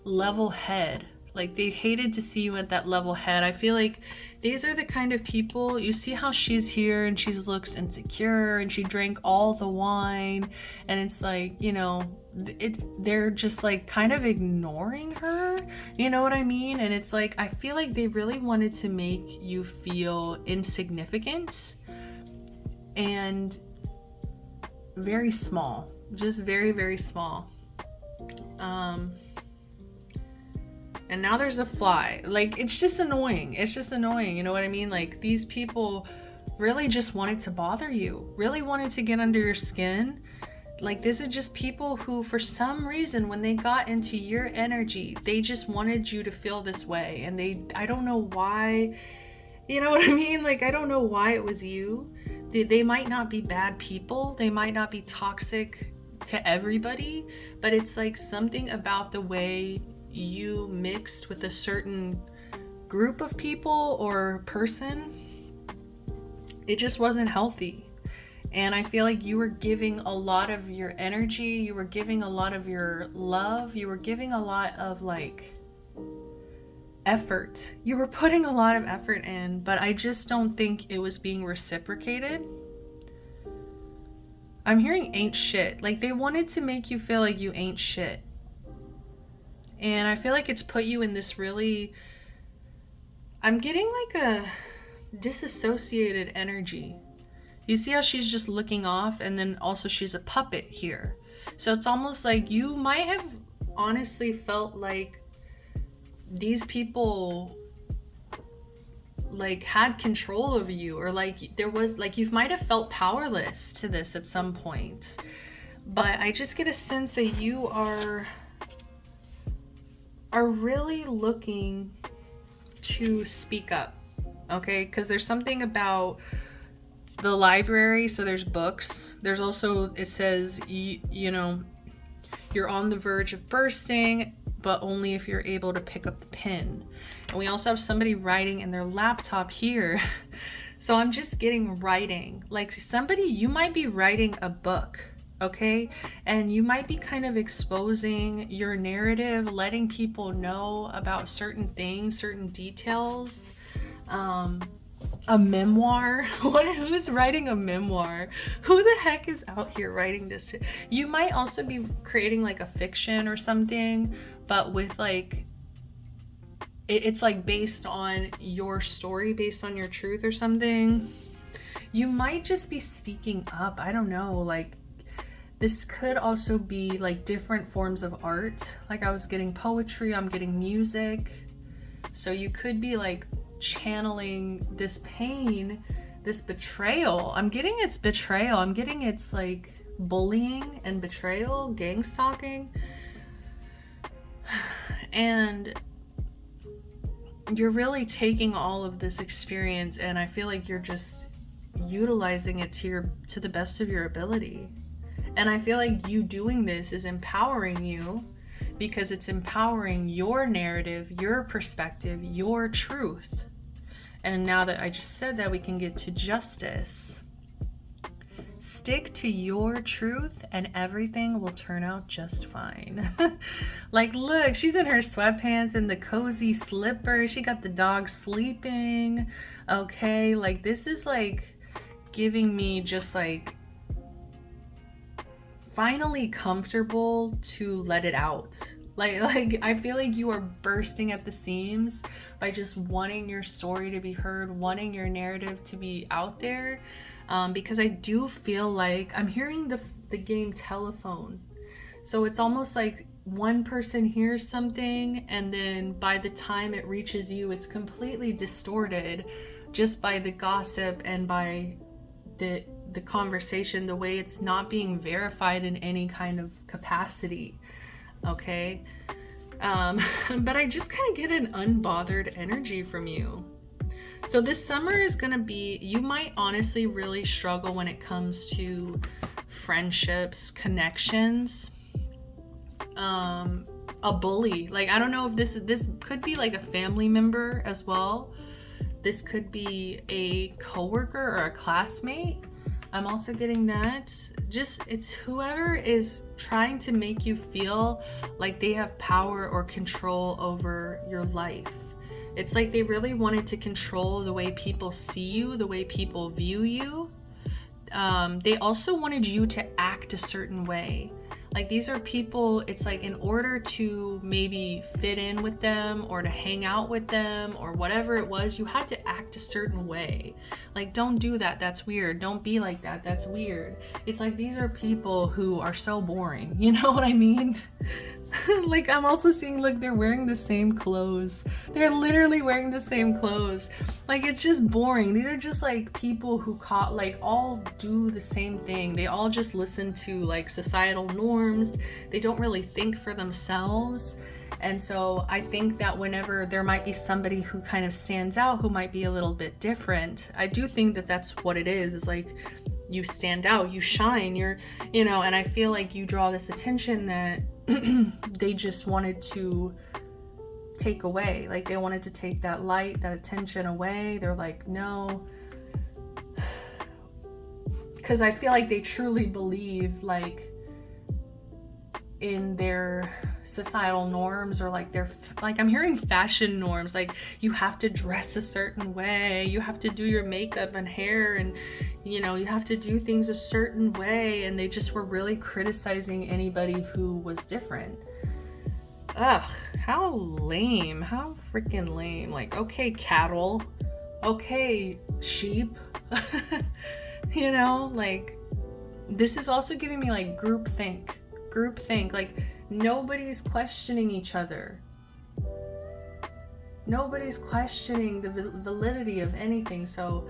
level head. Like, they hated to see you at that level head. I feel like these are the kind of people, you see how she's here and she looks insecure and she drank all the wine, and it's like, you know, they're just like kind of ignoring her, you know what I mean? And it's like, I feel like they really wanted to make you feel insignificant and very small, just very, very small. And now there's a fly. Like, it's just annoying. It's just annoying. You know what I mean? Like, these people really just wanted to bother you, really wanted to get under your skin. Like, this is just people who, for some reason, when they got into your energy, they just wanted you to feel this way. And I don't know why, you know what I mean? Like, I don't know why it was you. They might not be bad people. They might not be toxic to everybody, but it's like something about the way you mixed with a certain group of people or person, it just wasn't healthy. And I feel like you were giving a lot of your energy, you were giving a lot of your love, you were giving a lot of like effort. You were putting a lot of effort in, but I just don't think it was being reciprocated. I'm hearing ain't shit. Like, they wanted to make you feel like you ain't shit. And I feel like it's put you in this really, I'm getting like a disassociated energy. You see how she's just looking off, and then also she's a puppet here. So it's almost like you might have honestly felt like these people like had control over you, or like there was like, you might have felt powerless to this at some point. But I just get a sense that you are really looking to speak up, okay? Because there's something about the library. So there's books, there's also, it says you know, you're on the verge of bursting, but only if you're able to pick up the pen. And we also have somebody writing in their laptop here. So I'm just getting writing, like somebody, you might be writing a book, okay? And you might be kind of exposing your narrative, letting people know about certain things, certain details. A memoir. Who's writing a memoir? Who the heck is out here writing this? You might also be creating like a fiction or something, but with like, it's like based on your story, based on your truth or something. You might just be speaking up. I don't know, like, this could also be like different forms of art. Like, I was getting poetry, I'm getting music. So you could be like channeling this pain, this betrayal. I'm getting it's betrayal. I'm getting it's like bullying and betrayal, gang stalking. And you're really taking all of this experience, and I feel like you're just utilizing it to the best of your ability. And I feel like you doing this is empowering you, because it's empowering your narrative, your perspective, your truth. And now that I just said that, we can get to justice. Stick to your truth and everything will turn out just fine. Like, look, she's in her sweatpants and the cozy slippers. She got the dog sleeping. Okay, like, this is like giving me just like finally comfortable to let it out. Like I feel like you are bursting at the seams by just wanting your story to be heard, wanting your narrative to be out there. Because I do feel like I'm hearing the game telephone. So it's almost like one person hears something, and then by the time it reaches you, it's completely distorted just by the gossip and by the conversation, the way it's not being verified in any kind of capacity. Okay, but I just kind of get an unbothered energy from you. So this summer is gonna be, you might honestly really struggle when it comes to friendships, connections. A bully, like, I don't know if this could be like a family member as well. This could be a coworker or a classmate. I'm also getting that. Just, it's whoever is trying to make you feel like they have power or control over your life. It's like they really wanted to control the way people see you, the way people view you. They also wanted you to act a certain way. Like, these are people, it's like in order to maybe fit in with them or to hang out with them or whatever it was, you had to act a certain way. Like, don't do that, that's weird. Don't be like that, that's weird. It's like these are people who are so boring, you know what I mean? Like, I'm also seeing, look, they're wearing the same clothes. They're literally wearing the same clothes. Like, it's just boring. These are just like people who all do the same thing. They all just listen to like societal norms. They don't really think for themselves. And so I think that whenever there might be somebody who kind of stands out, who might be a little bit different, I do think that that's what it is like, you stand out, you shine, you know, and I feel like you draw this attention that they just wanted to take away. Like, they wanted to take that light, that attention away. They're like, no. Because I feel like they truly believe, like, in their societal norms, or like their, like, I'm hearing fashion norms, like you have to dress a certain way, you have to do your makeup and hair, and you know, you have to do things a certain way, and they just were really criticizing anybody who was different. Ugh, how lame, how freaking lame. Like, okay, cattle, okay, sheep. You know, like, this is also giving me like groupthink, like nobody's questioning each other. Nobody's questioning the validity of anything. So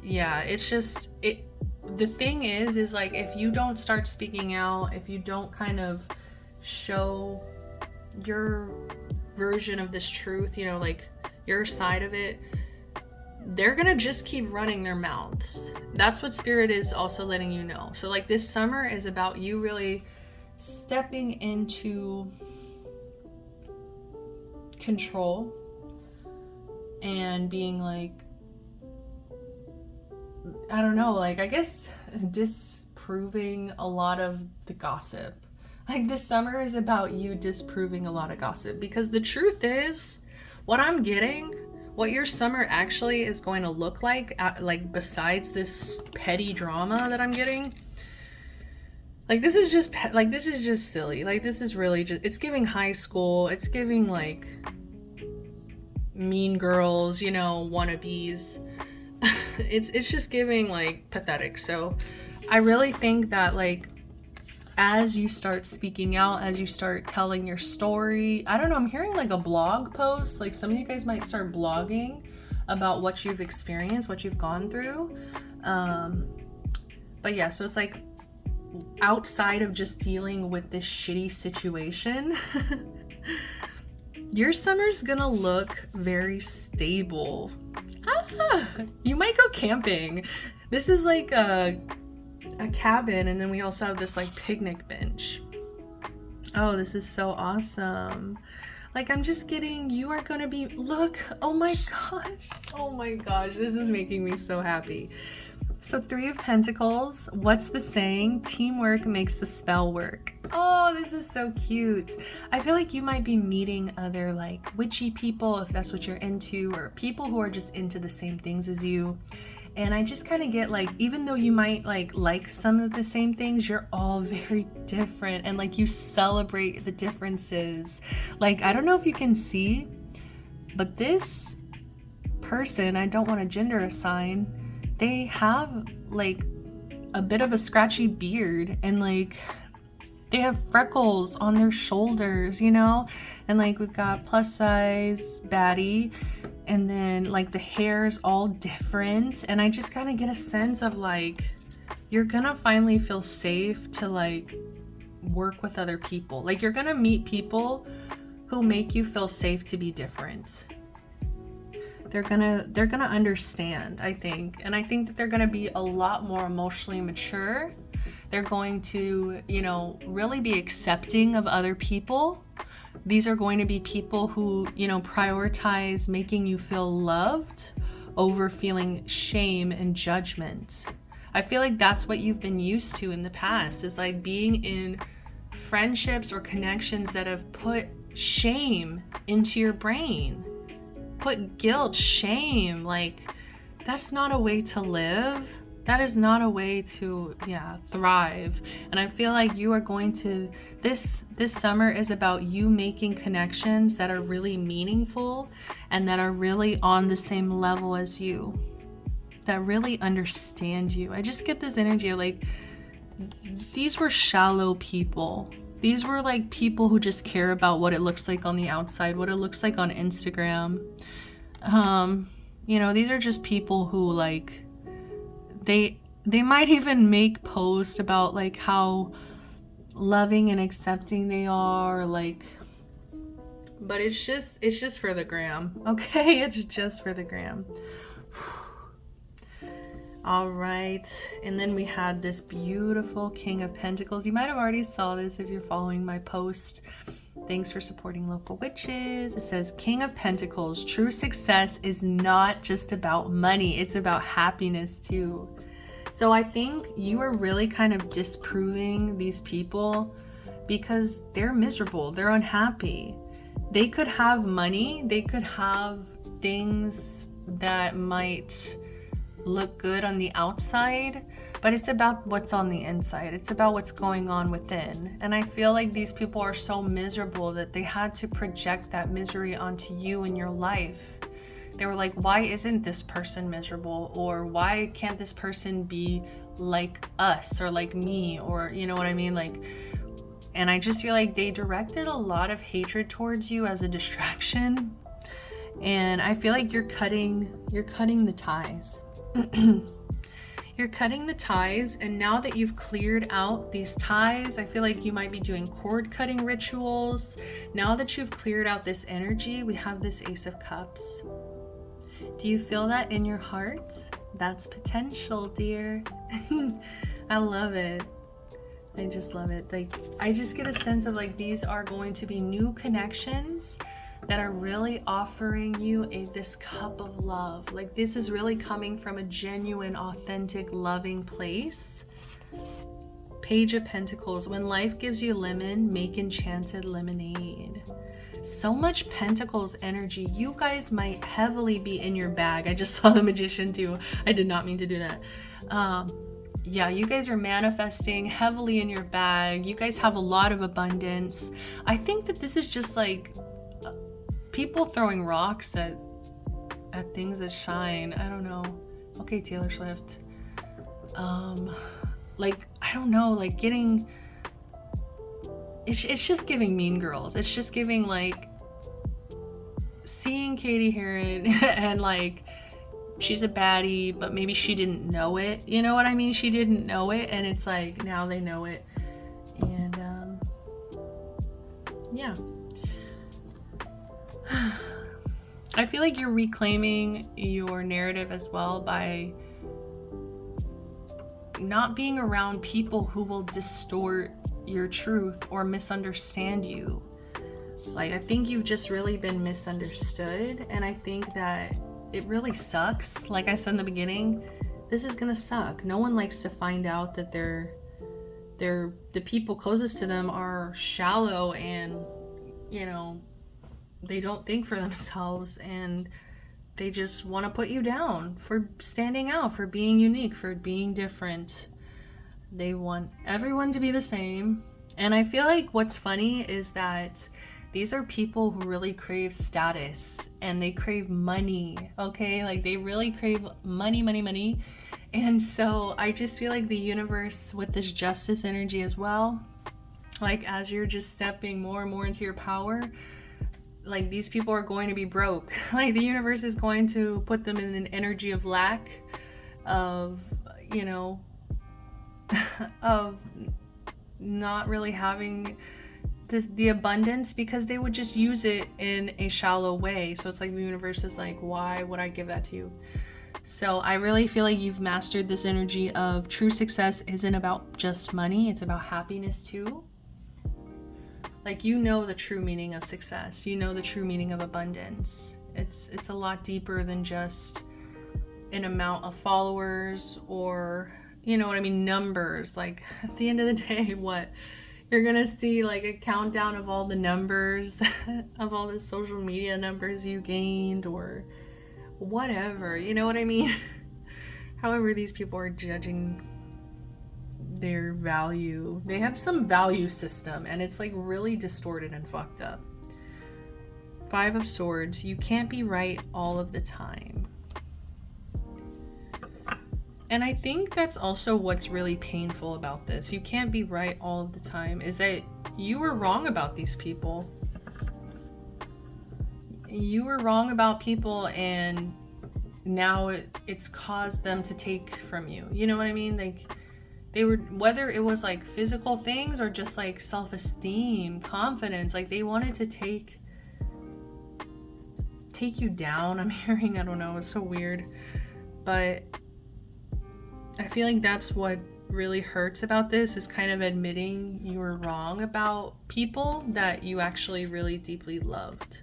yeah, it's just, the thing is like, if you don't start speaking out, if you don't kind of show your version of this truth, you know, like your side of it, they're gonna just keep running their mouths. That's what Spirit is also letting you know. So like, this summer is about you really stepping into control and being like, I don't know, like, I guess disproving a lot of the gossip. Like, this summer is about you disproving a lot of gossip, because the truth is, what I'm getting, what your summer actually is going to look like besides this petty drama that I'm getting, like, this is just silly. Like, this is really just, it's giving high school, it's giving like Mean Girls, you know, wannabes. It's just giving like pathetic. So I really think that, like, as you start speaking out, as you start telling your story, I don't know, I'm hearing like a blog post, like some of you guys might start blogging about what you've experienced, what you've gone through. But yeah, so it's like, outside of just dealing with this shitty situation, your summer's gonna look very stable. You might go camping. This is like a cabin, and then we also have this like picnic bench. Oh, this is so awesome. Like, I'm just getting, you are gonna be, look, oh my gosh, this is making me so happy. So 3 of Pentacles, what's the saying? Teamwork makes the spell work. Oh, this is so cute. I feel like you might be meeting other like witchy people, if that's what you're into, or people who are just into the same things as you. And I just kind of get like, even though you might like some of the same things, you're all very different, and like, you celebrate the differences. Like, I don't know if you can see, but this person, I don't want to gender assign, they have like a bit of a scratchy beard, and like they have freckles on their shoulders, you know, and like we've got plus size baddie, and then like the hair's all different, and I just kind of get a sense of like, you're gonna finally feel safe to like work with other people. Like, you're gonna meet people who make you feel safe to be different. they're gonna understand, I think. And I think that they're gonna be a lot more emotionally mature. They're going to, you know, really be accepting of other people. These are going to be people who, you know, prioritize making you feel loved over feeling shame and judgment. I feel like that's what you've been used to in the past, is like being in friendships or connections that have put shame into your brain, put guilt, shame. Like, that's not a way to live. That is not a way to, thrive. And I feel like you are going to, this summer is about you making connections that are really meaningful and that are really on the same level as you, that really understand you. I just get this energy of like, these were shallow people. These were like people who just care about what it looks like on the outside, what it looks like on Instagram. You know, these are just people who like, they might even make posts about like how loving and accepting they are, like, but it's just for the gram, okay? It's just for the gram. All right, and then we had this beautiful King of Pentacles. You might have already saw this if you're following my post. Thanks for supporting local witches. It says, King of Pentacles, true success is not just about money, it's about happiness too. So I think you are really kind of disproving these people because they're miserable, they're unhappy. They could have money, they could have things that might look good on the outside, but it's about what's on the inside. It's about what's going on within. And I feel like these people are so miserable that they had to project that misery onto you in your life. They were like, why isn't this person miserable? Or why can't this person be like us or like me? Or, you know what I mean? Like, and I just feel like they directed a lot of hatred towards you as a distraction. And I feel like you're cutting the ties. You're cutting the ties, and now that you've cleared out these ties, I feel like you might be doing cord cutting rituals. Now that you've cleared out this energy, we have this Ace of Cups. Do you feel that in your heart? That's potential, dear. I love it. I just love it. Like, I just get a sense of like these are going to be new connections that are really offering you this cup of love. Like, this is really coming from a genuine, authentic, loving place. Page of Pentacles. When life gives you lemon, make enchanted lemonade. So much Pentacles energy. You guys might heavily be in your bag. I just saw the Magician too. I did not mean to do that. Yeah, you guys are manifesting heavily in your bag. You guys have a lot of abundance. I think that this is just like people throwing rocks at things that shine. I don't know. Okay, Taylor Swift. Like, I don't know, like getting, it's just giving Mean Girls. It's just giving like seeing Katie Heron and like she's a baddie, but maybe she didn't know it. You know what I mean? She didn't know it, and it's like now they know it. And yeah. I feel like you're reclaiming your narrative as well by not being around people who will distort your truth or misunderstand you. Like, I think you've just really been misunderstood, and I think that it really sucks. Like I said in the beginning, this is gonna suck. No one likes to find out that the people closest to them are shallow and, you know, they don't think for themselves, and they just want to put you down for standing out, for being unique, for being different. They want everyone to be the same. And I feel like what's funny is that these are people who really crave status and they crave money, okay? Like, they really crave money. And so I just feel like the universe with this justice energy as well, like as you're just stepping more and more into your power, like these people are going to be broke. Like, the universe is going to put them in an energy of lack, of, you know, of not really having the abundance because they would just use it in a shallow way. So it's like the universe is like, why would I give that to you? So I really feel like you've mastered this energy of true success isn't about just money, it's about happiness too. Like, you know the true meaning of success, you know the true meaning of abundance. It's a lot deeper than just an amount of followers or, you know what I mean, numbers. Like, at the end of the day, what you're gonna see, like a countdown of all the numbers of all the social media numbers you gained or whatever, you know what I mean? However these people are judging their value, they have some value system and it's like really distorted and fucked up. 5 of Swords, you can't be right all of the time. And I think that's also what's really painful about this. You can't be right all of the time, is that you were wrong about these people. You were wrong about people and now it's caused them to take from you. You know what I mean? Like, they were, whether it was like physical things or just like self-esteem, confidence, like they wanted to take you down. I'm hearing, I don't know, it's so weird. But I feel like that's what really hurts about this, is kind of admitting you were wrong about people that you actually really deeply loved.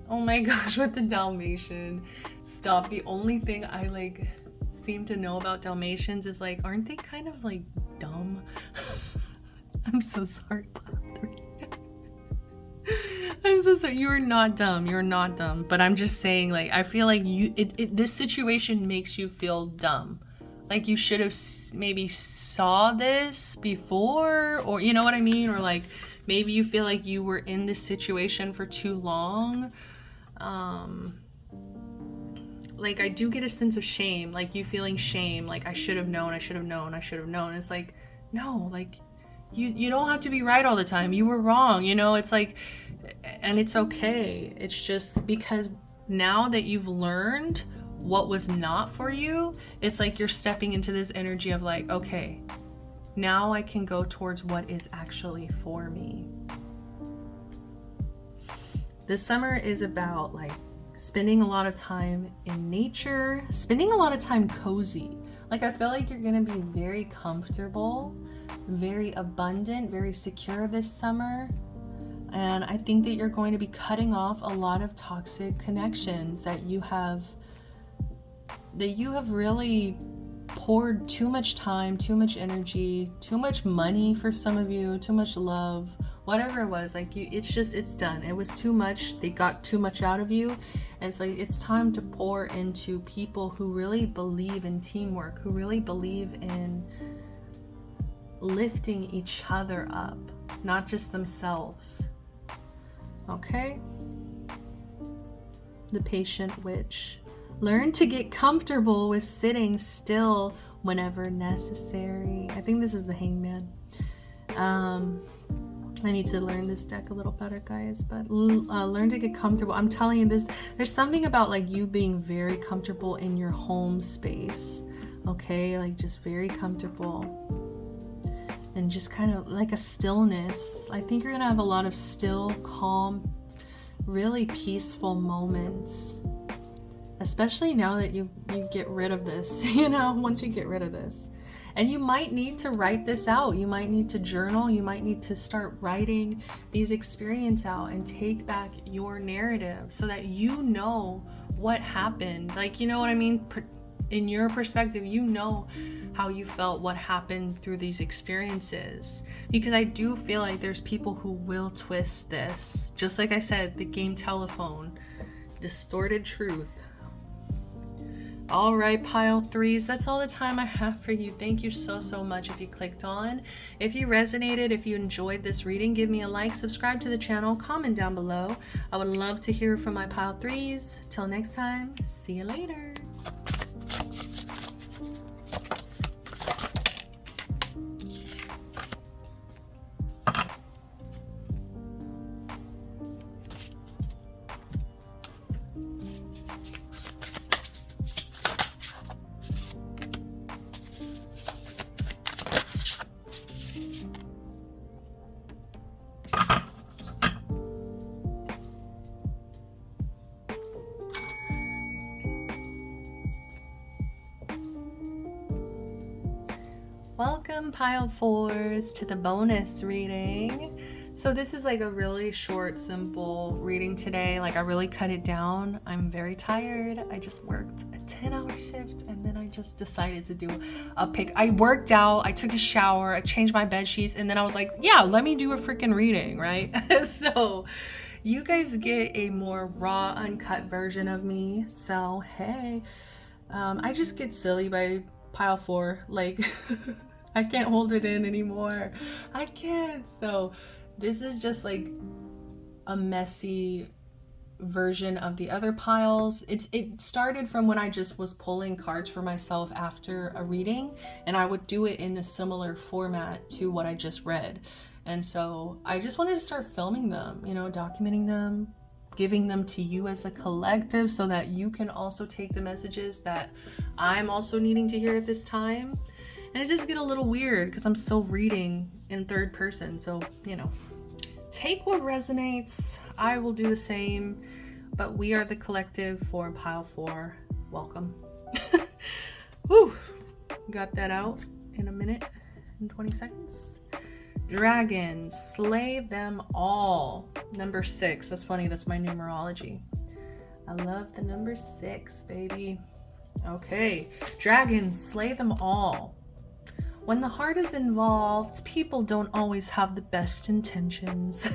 Oh my gosh, with the Dalmatian. Stop. The only thing I like seem to know about Dalmatians is like, aren't they kind of like dumb? I'm so sorry, I'm so sorry. You are not dumb. You're not dumb. But I'm just saying, like, I feel like this situation makes you feel dumb. Like you should have maybe saw this before, or you know what I mean? Or like maybe you feel like you were in this situation for too long. Like I do get a sense of shame, like you feeling shame, like I should have known, I should have known, I should have known. It's like, no, like you don't have to be right all the time. You were wrong, you know? It's like, and it's okay. It's just because now that you've learned what was not for you, it's like you're stepping into this energy of like, okay, now I can go towards what is actually for me. This summer is about like spending a lot of time in nature, spending a lot of time cozy. Like I feel like you're gonna be very comfortable, very abundant, very secure this summer. And I think that you're going to be cutting off a lot of toxic connections that you have really poured too much time, too much energy, too much money for some of you, too much love, whatever it was. Like it's done. It was too much. They got too much out of you. And it's like, it's time to pour into people who really believe in teamwork, who really believe in lifting each other up, not just themselves. Okay? The Patient Witch. Learn to get comfortable with sitting still whenever necessary. I think this is the Hangman. I need to learn this deck a little better, guys, but learn to get comfortable. I'm telling you this, there's something about like you being very comfortable in your home space, okay? Like just very comfortable and just kind of like a stillness. I think you're gonna have a lot of still, calm, really peaceful moments, especially now that you get rid of this, you know, once you get rid of this. And you might need to write this out. You might need to journal. You might need to start writing these experiences out and take back your narrative so that you know what happened. Like, you know what I mean? In your perspective, you know how you felt, what happened through these experiences. Because I do feel like there's people who will twist this. Just like I said, the game Telephone, distorted truth. All right, pile threes, that's all the time I have for you. Thank you so much if you clicked on. If you resonated, if you enjoyed this reading, give me a like, subscribe to the channel, comment down below. I would love to hear from my pile threes. Till next time, see you later. Welcome, pile fours, to the bonus reading. So this is like a really short, simple reading today. Like I really cut it down. I'm very tired. I just worked a 10-hour shift and then I just decided to do a pick. I worked out, I took a shower, I changed my bed sheets, and then I was like, yeah, let me do a freaking reading, right? So you guys get a more raw, uncut version of me. So hey, I just get silly by pile four. Like I can't hold it in anymore. I can't. So this is just like a messy version of the other piles. It started from when I just was pulling cards for myself after a reading, and I would do it in a similar format to what I just read. And so I just wanted to start filming them, you know, documenting them, giving them to you as a collective so that you can also take the messages that I'm also needing to hear at this time. And it just get a little weird because I'm still reading in third person. So, you know, take what resonates. I will do the same, but we are the collective for pile four. Welcome. Woo! Got that out in a minute and 20 seconds. Dragons, slay them all. Number 6. That's funny. That's my numerology. I love the number 6, baby. Okay. Dragons, slay them all. When the heart is involved, people don't always have the best intentions.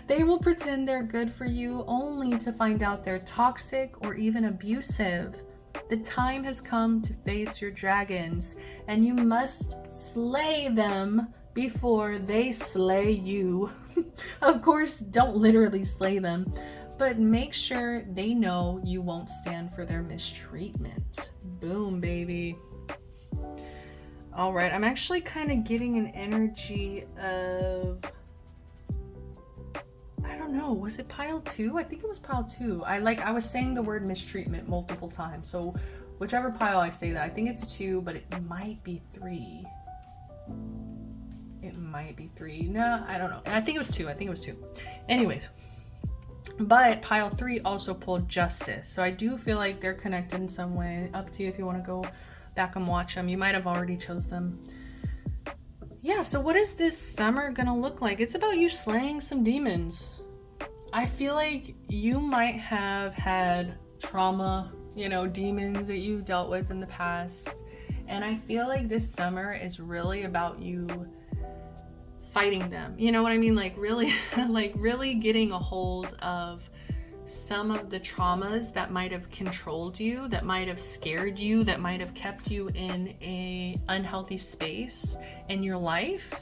They will pretend they're good for you only to find out they're toxic or even abusive. The time has come to face your dragons, and you must slay them before they slay you. Of course, don't literally slay them, but make sure they know you won't stand for their mistreatment. Boom, baby. All right, I'm actually kind of getting an energy of, I don't know, was it pile 2? I think it was pile 2. I was saying the word mistreatment multiple times, so whichever pile I say that, I think it's 2, but it might be 3. It might be 3. No, I don't know. I think it was 2. Anyways, but pile 3 also pulled justice, so I do feel like they're connected in some way. Up to you if you want to go back and watch them. You might have already chose them. Yeah, so what is this summer gonna look like? It's about you slaying some demons. I feel like you might have had trauma, you know, demons that you dealt with in the past, and I feel like this summer is really about you fighting them. You know what I mean? Like really like really getting a hold of some of the traumas that might have controlled you, that might have scared you, that might have kept you in a unhealthy space in your life.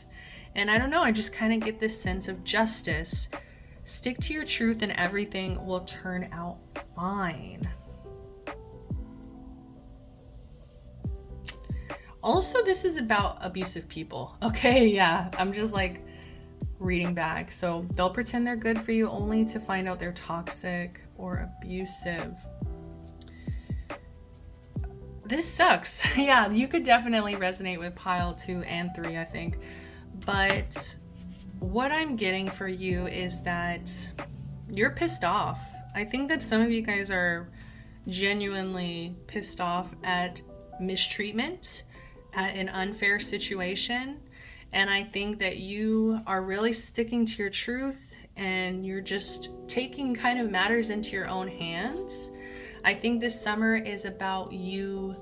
And I don't know, I just kind of get this sense of justice. Stick to your truth and everything will turn out fine. Also, this is about abusive people. Okay, yeah, I'm just like reading back. So they'll pretend they're good for you only to find out they're toxic or abusive. This sucks. Yeah, you could definitely resonate with pile 2 and 3, I think. But what I'm getting for you is that you're pissed off. I think that some of you guys are genuinely pissed off at mistreatment, at an unfair situation. And I think that you are really sticking to your truth and you're just taking kind of matters into your own hands. I think this summer is about you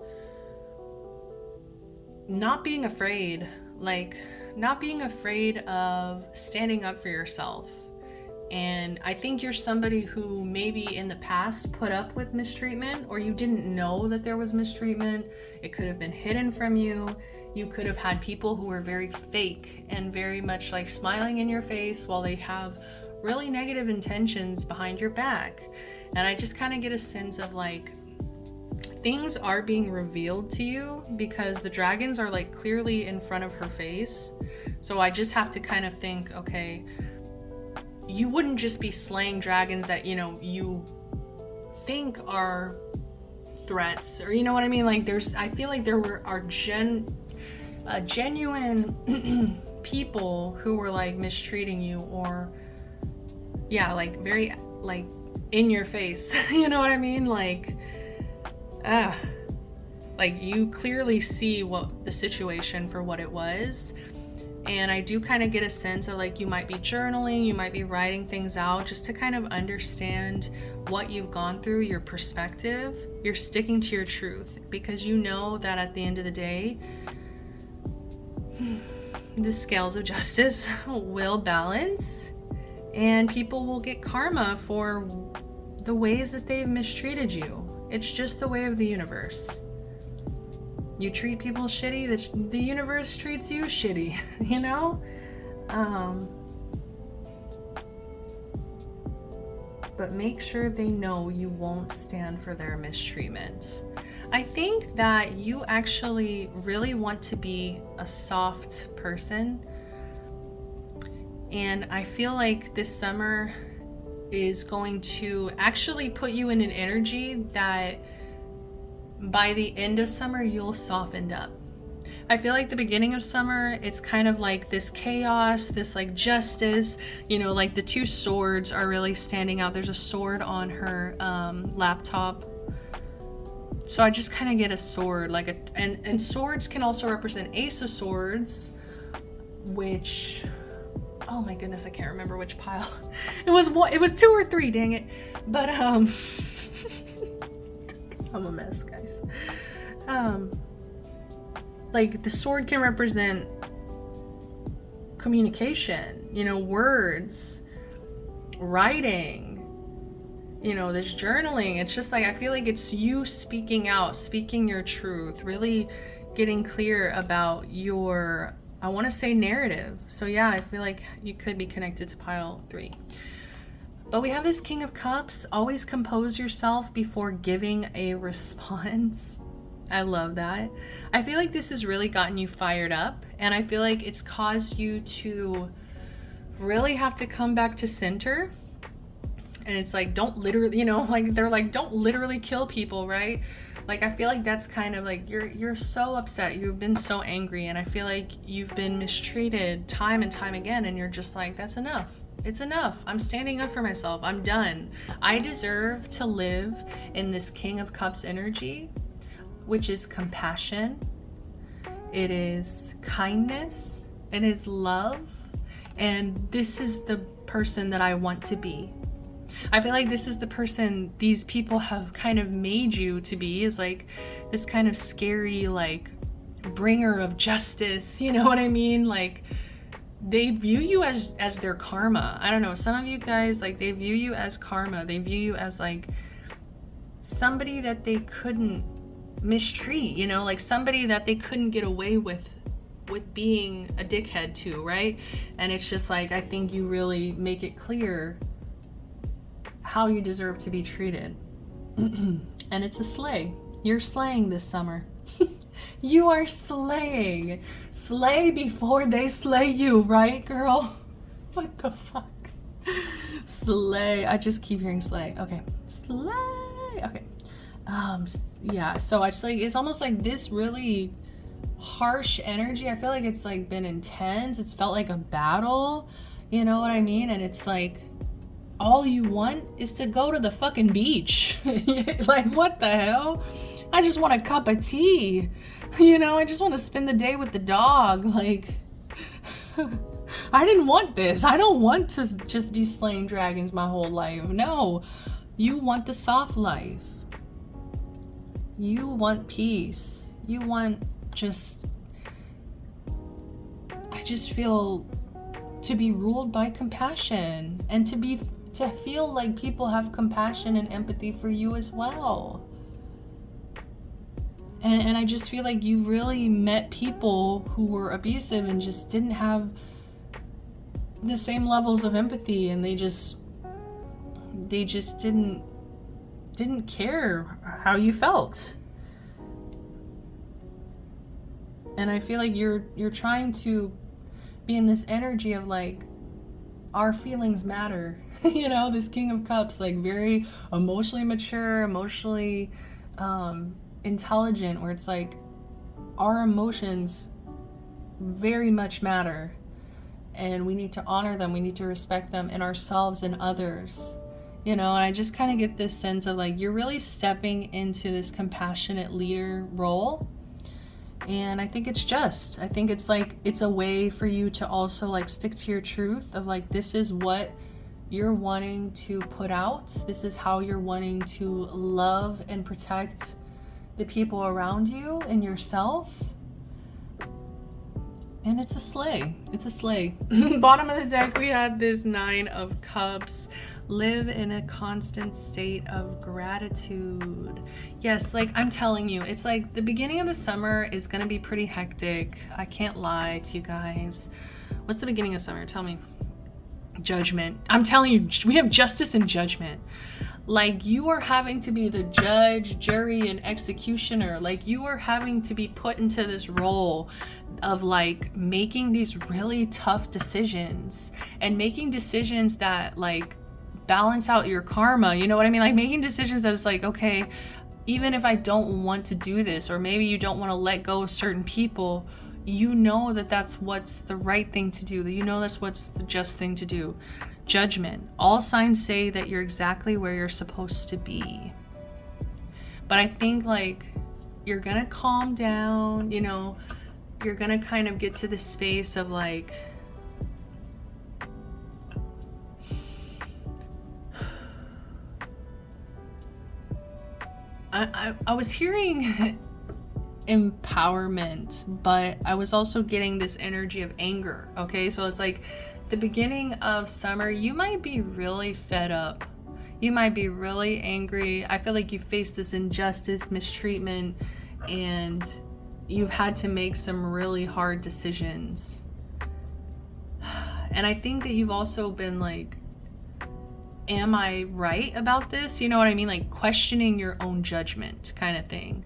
not being afraid, like not being afraid of standing up for yourself. And I think you're somebody who maybe in the past put up with mistreatment, or you didn't know that there was mistreatment. It could have been hidden from you. You could have had people who were very fake and very much like smiling in your face while they have really negative intentions behind your back. And I just kind of get a sense of like things are being revealed to you because the dragons are like clearly in front of her face. So I just have to kind of think, okay, you wouldn't just be slaying dragons that, you know, you think are threats, or you know what I mean? Like I feel like there are genuine people who were like mistreating you, or yeah, like very like in your face. You know what I mean? Like Like, you clearly see what the situation for what it was. And I do kind of get a sense of like, you might be journaling, you might be writing things out just to kind of understand what you've gone through, your perspective. You're sticking to your truth because you know that at the end of the day, the scales of justice will balance and people will get karma for the ways that they've mistreated you. It's just the way of the universe. You treat people shitty, the universe treats you shitty, you know? But make sure they know you won't stand for their mistreatment. I think that you actually really want to be a soft person. And I feel like this summer is going to actually put you in an energy that by the end of summer, you'll soften up. I feel like the beginning of summer, it's kind of like this chaos, this like justice, you know, like the two swords are really standing out. There's a sword on her laptop. So I just kind of get a sword, like and swords can also represent Ace of Swords, which, oh my goodness, I can't remember which pile. It was 2 or 3, dang it. But I'm a mess, guys. Like the sword can represent communication, you know, words, writing, you know, this journaling. It's just like, I feel like it's you speaking out, speaking your truth, really getting clear about your, I want to say, narrative. So yeah, I feel like you could be connected to pile 3. But we have this King of Cups. Always compose yourself before giving a response. I love that. I feel like this has really gotten you fired up, and I feel like it's caused you to really have to come back to center. And it's like, don't literally, you know, like they're like, don't literally kill people, right? Like, I feel like that's kind of like, you're so upset, you've been so angry, and I feel like you've been mistreated time and time again, and you're just like, that's enough. It's enough. I'm standing up for myself. I'm done. I deserve to live in this King of Cups energy, which is compassion. It is kindness. It is love. And this is the person that I want to be. I feel like this is the person these people have kind of made you to be, is like this kind of scary, like, bringer of justice. You know what I mean? Like, they view you as their karma. I don't know. Some of you guys, like, they view you as karma. They view you as like somebody that they couldn't mistreat, you know, like somebody that they couldn't get away with being a dickhead to, right? And it's just like, I think you really make it clear how you deserve to be treated. And it's a slay. You're slaying this summer. You are slaying. Slay before they slay you, right, girl? What the fuck? Slay. I just keep hearing slay. Okay. Slay. Okay. Yeah, so I just like, it's almost like this really harsh energy. I feel like it's like been intense. It's felt like a battle. You know what I mean? And it's like, all you want is to go to the fucking beach. Like, what the hell? I just want a cup of tea. You know, I just want to spend the day with the dog. Like, I didn't want this. I don't want to just be slaying dragons my whole life. No, you want the soft life. You want peace. You want just, I just feel to be ruled by compassion, and to feel like people have compassion and empathy for you as well. And I just feel like you really met people who were abusive and just didn't have the same levels of empathy, and they just didn't care how you felt. And I feel like you're trying to be in this energy of like, our feelings matter. You know, this King of Cups, like very emotionally mature, emotionally intelligent, where it's like our emotions very much matter, and we need to honor them, we need to respect them in ourselves and others. you know, and I just kind of get this sense of like you're really stepping into this compassionate leader role. And I think it's just, I think it's like, it's a way for you to also like stick to your truth of like, this is what you're wanting to put out. This is how you're wanting to love and protect the people around you and yourself. And it's a sleigh. It's a sleigh. Bottom of the deck, we had this 9 of Cups. Live in a constant state of gratitude. Yes, like I'm telling you, it's like the beginning of the summer is gonna be pretty hectic. I can't lie to you guys. What's the beginning of summer? Tell me. Judgment. I'm telling you, we have justice and judgment. Like you are having to be the judge, jury, and executioner. Like you are having to be put into this role of like making these really tough decisions and making decisions that like balance out your karma. You know what I mean? Like making decisions that it's like, okay, even if I don't want to do this, or maybe you don't want to let go of certain people, you know that that's what's the right thing to do. You know that's what's the just thing to do. Judgment. All signs say that you're exactly where you're supposed to be. But I think like you're gonna calm down, you know, you're gonna kind of get to the space of like, I was hearing empowerment, but I was also getting this energy of anger. Okay, so it's like the beginning of summer, you might be really fed up. You might be really angry. I feel like you face this injustice, mistreatment, and you've had to make some really hard decisions. And I think that you've also been like, am I right about this? You know what I mean? Like questioning your own judgment kind of thing.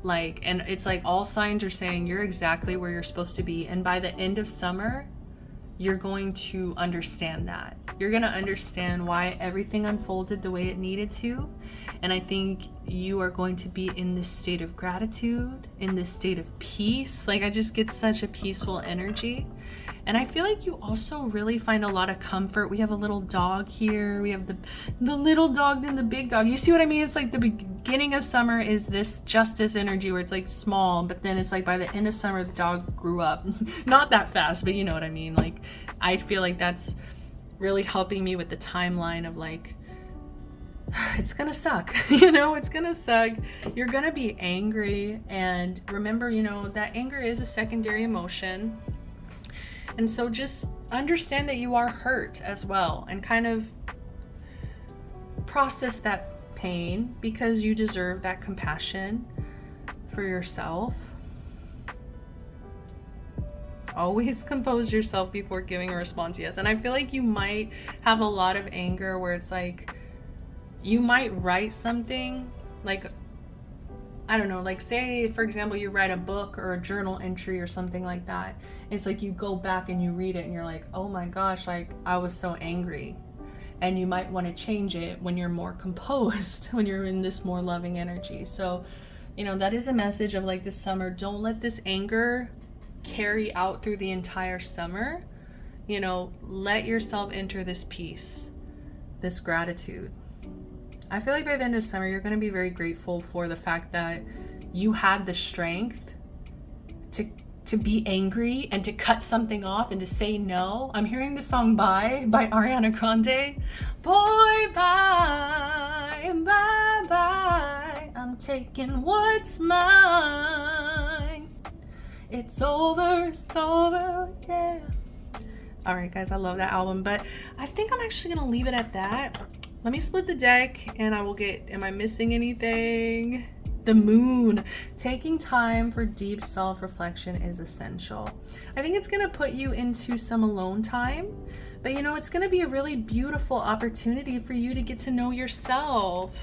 Like, and it's like all signs are saying you're exactly where you're supposed to be. And by the end of summer, you're going to understand that. You're going to understand why everything unfolded the way it needed to. And I think you are going to be in this state of gratitude, in this state of peace. Like I just get such a peaceful energy. And I feel like you also really find a lot of comfort. We have a little dog here. We have the little dog, then the big dog. You see what I mean? It's like the beginning of summer is this justice energy where it's like small, but then it's like by the end of summer, the dog grew up. Not that fast, but you know what I mean? Like, I feel like that's really helping me with the timeline of like, it's gonna suck, you know, it's gonna suck. You're gonna be angry. And remember, you know, that anger is a secondary emotion. And so just understand that you are hurt as well and kind of process that pain because you deserve that compassion for yourself. Always compose yourself before giving a response, yes. And I feel like you might have a lot of anger where it's like, you might write something like, I don't know, like say, for example, you write a book or a journal entry or something like that. It's like you go back and you read it and you're like, oh my gosh, like I was so angry. And you might want to change it when you're more composed, when you're in this more loving energy. So, you know, that is a message of like this summer. Don't let this anger carry out through the entire summer. You know, let yourself enter this peace, this gratitude. I feel like by the end of summer, you're going to be very grateful for the fact that you had the strength to be angry and to cut something off and to say no. I'm hearing the song Bye by Ariana Grande. Boy, bye, bye, bye. I'm taking what's mine. It's over, yeah. All right, guys, I love that album, but I think I'm actually going to leave it at that. Let me split the deck and I will get, am I missing anything? The moon. Taking time for deep self-reflection is essential. I think it's gonna put you into some alone time, but you know, it's gonna be a really beautiful opportunity for you to get to know yourself.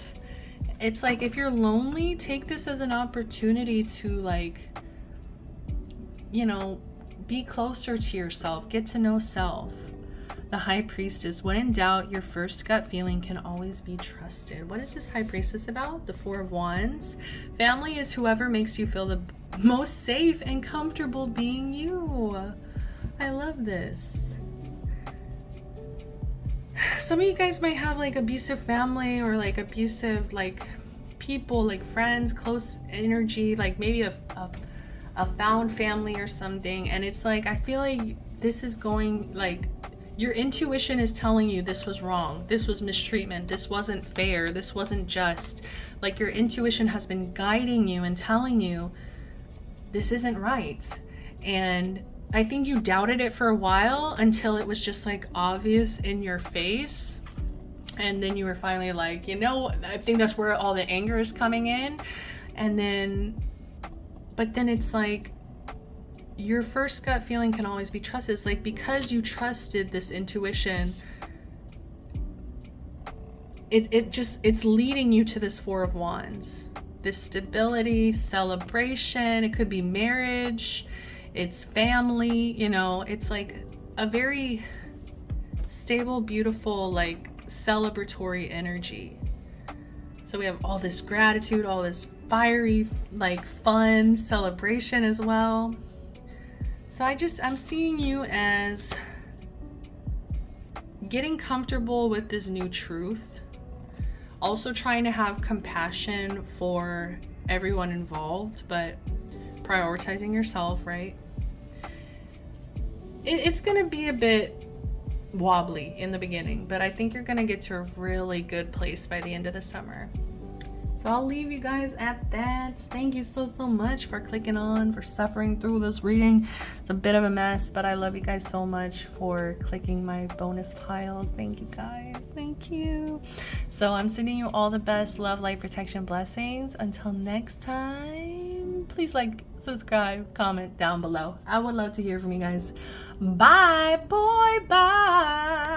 It's like, if you're lonely, take this as an opportunity to like, you know, be closer to yourself, get to know self. The High Priestess. When in doubt, your first gut feeling can always be trusted. What is this High Priestess about? The Four of Wands. Family is whoever makes you feel the most safe and comfortable being you. I love this. some of you guys might have like abusive family or like abusive like people, like friends, close energy, like maybe a found family or something. And it's like, I feel like this is going, like, your intuition is telling you this was wrong, this was mistreatment, this wasn't fair, this wasn't just. Like, your intuition has been guiding you and telling you this isn't right. And I think you doubted it for a while until it was just like obvious in your face. And then you were finally like, you know, I think that's where all the anger is coming in. And then, but then it's like, your first gut feeling can always be trusted. It's like, because you trusted this intuition, it's leading you to this Four of Wands, this stability, celebration. It could be marriage, it's family, you know, it's like a very stable, beautiful, like celebratory energy. So we have all this gratitude, all this fiery, like fun celebration as well. So I'm seeing you as getting comfortable with this new truth. Also trying to have compassion for everyone involved, but prioritizing yourself, right? It's gonna be a bit wobbly in the beginning, but I think you're gonna get to a really good place by the end of the summer. So I'll leave you guys at that. Thank you so much for clicking on, for suffering through this reading. It's a bit of a mess, but I love you guys so much for clicking my bonus piles. Thank you guys. Thank you. So I'm sending you all the best love, light, protection, blessings. Until next time, please like, subscribe, comment down below. I would love to hear from you guys. Bye, boy.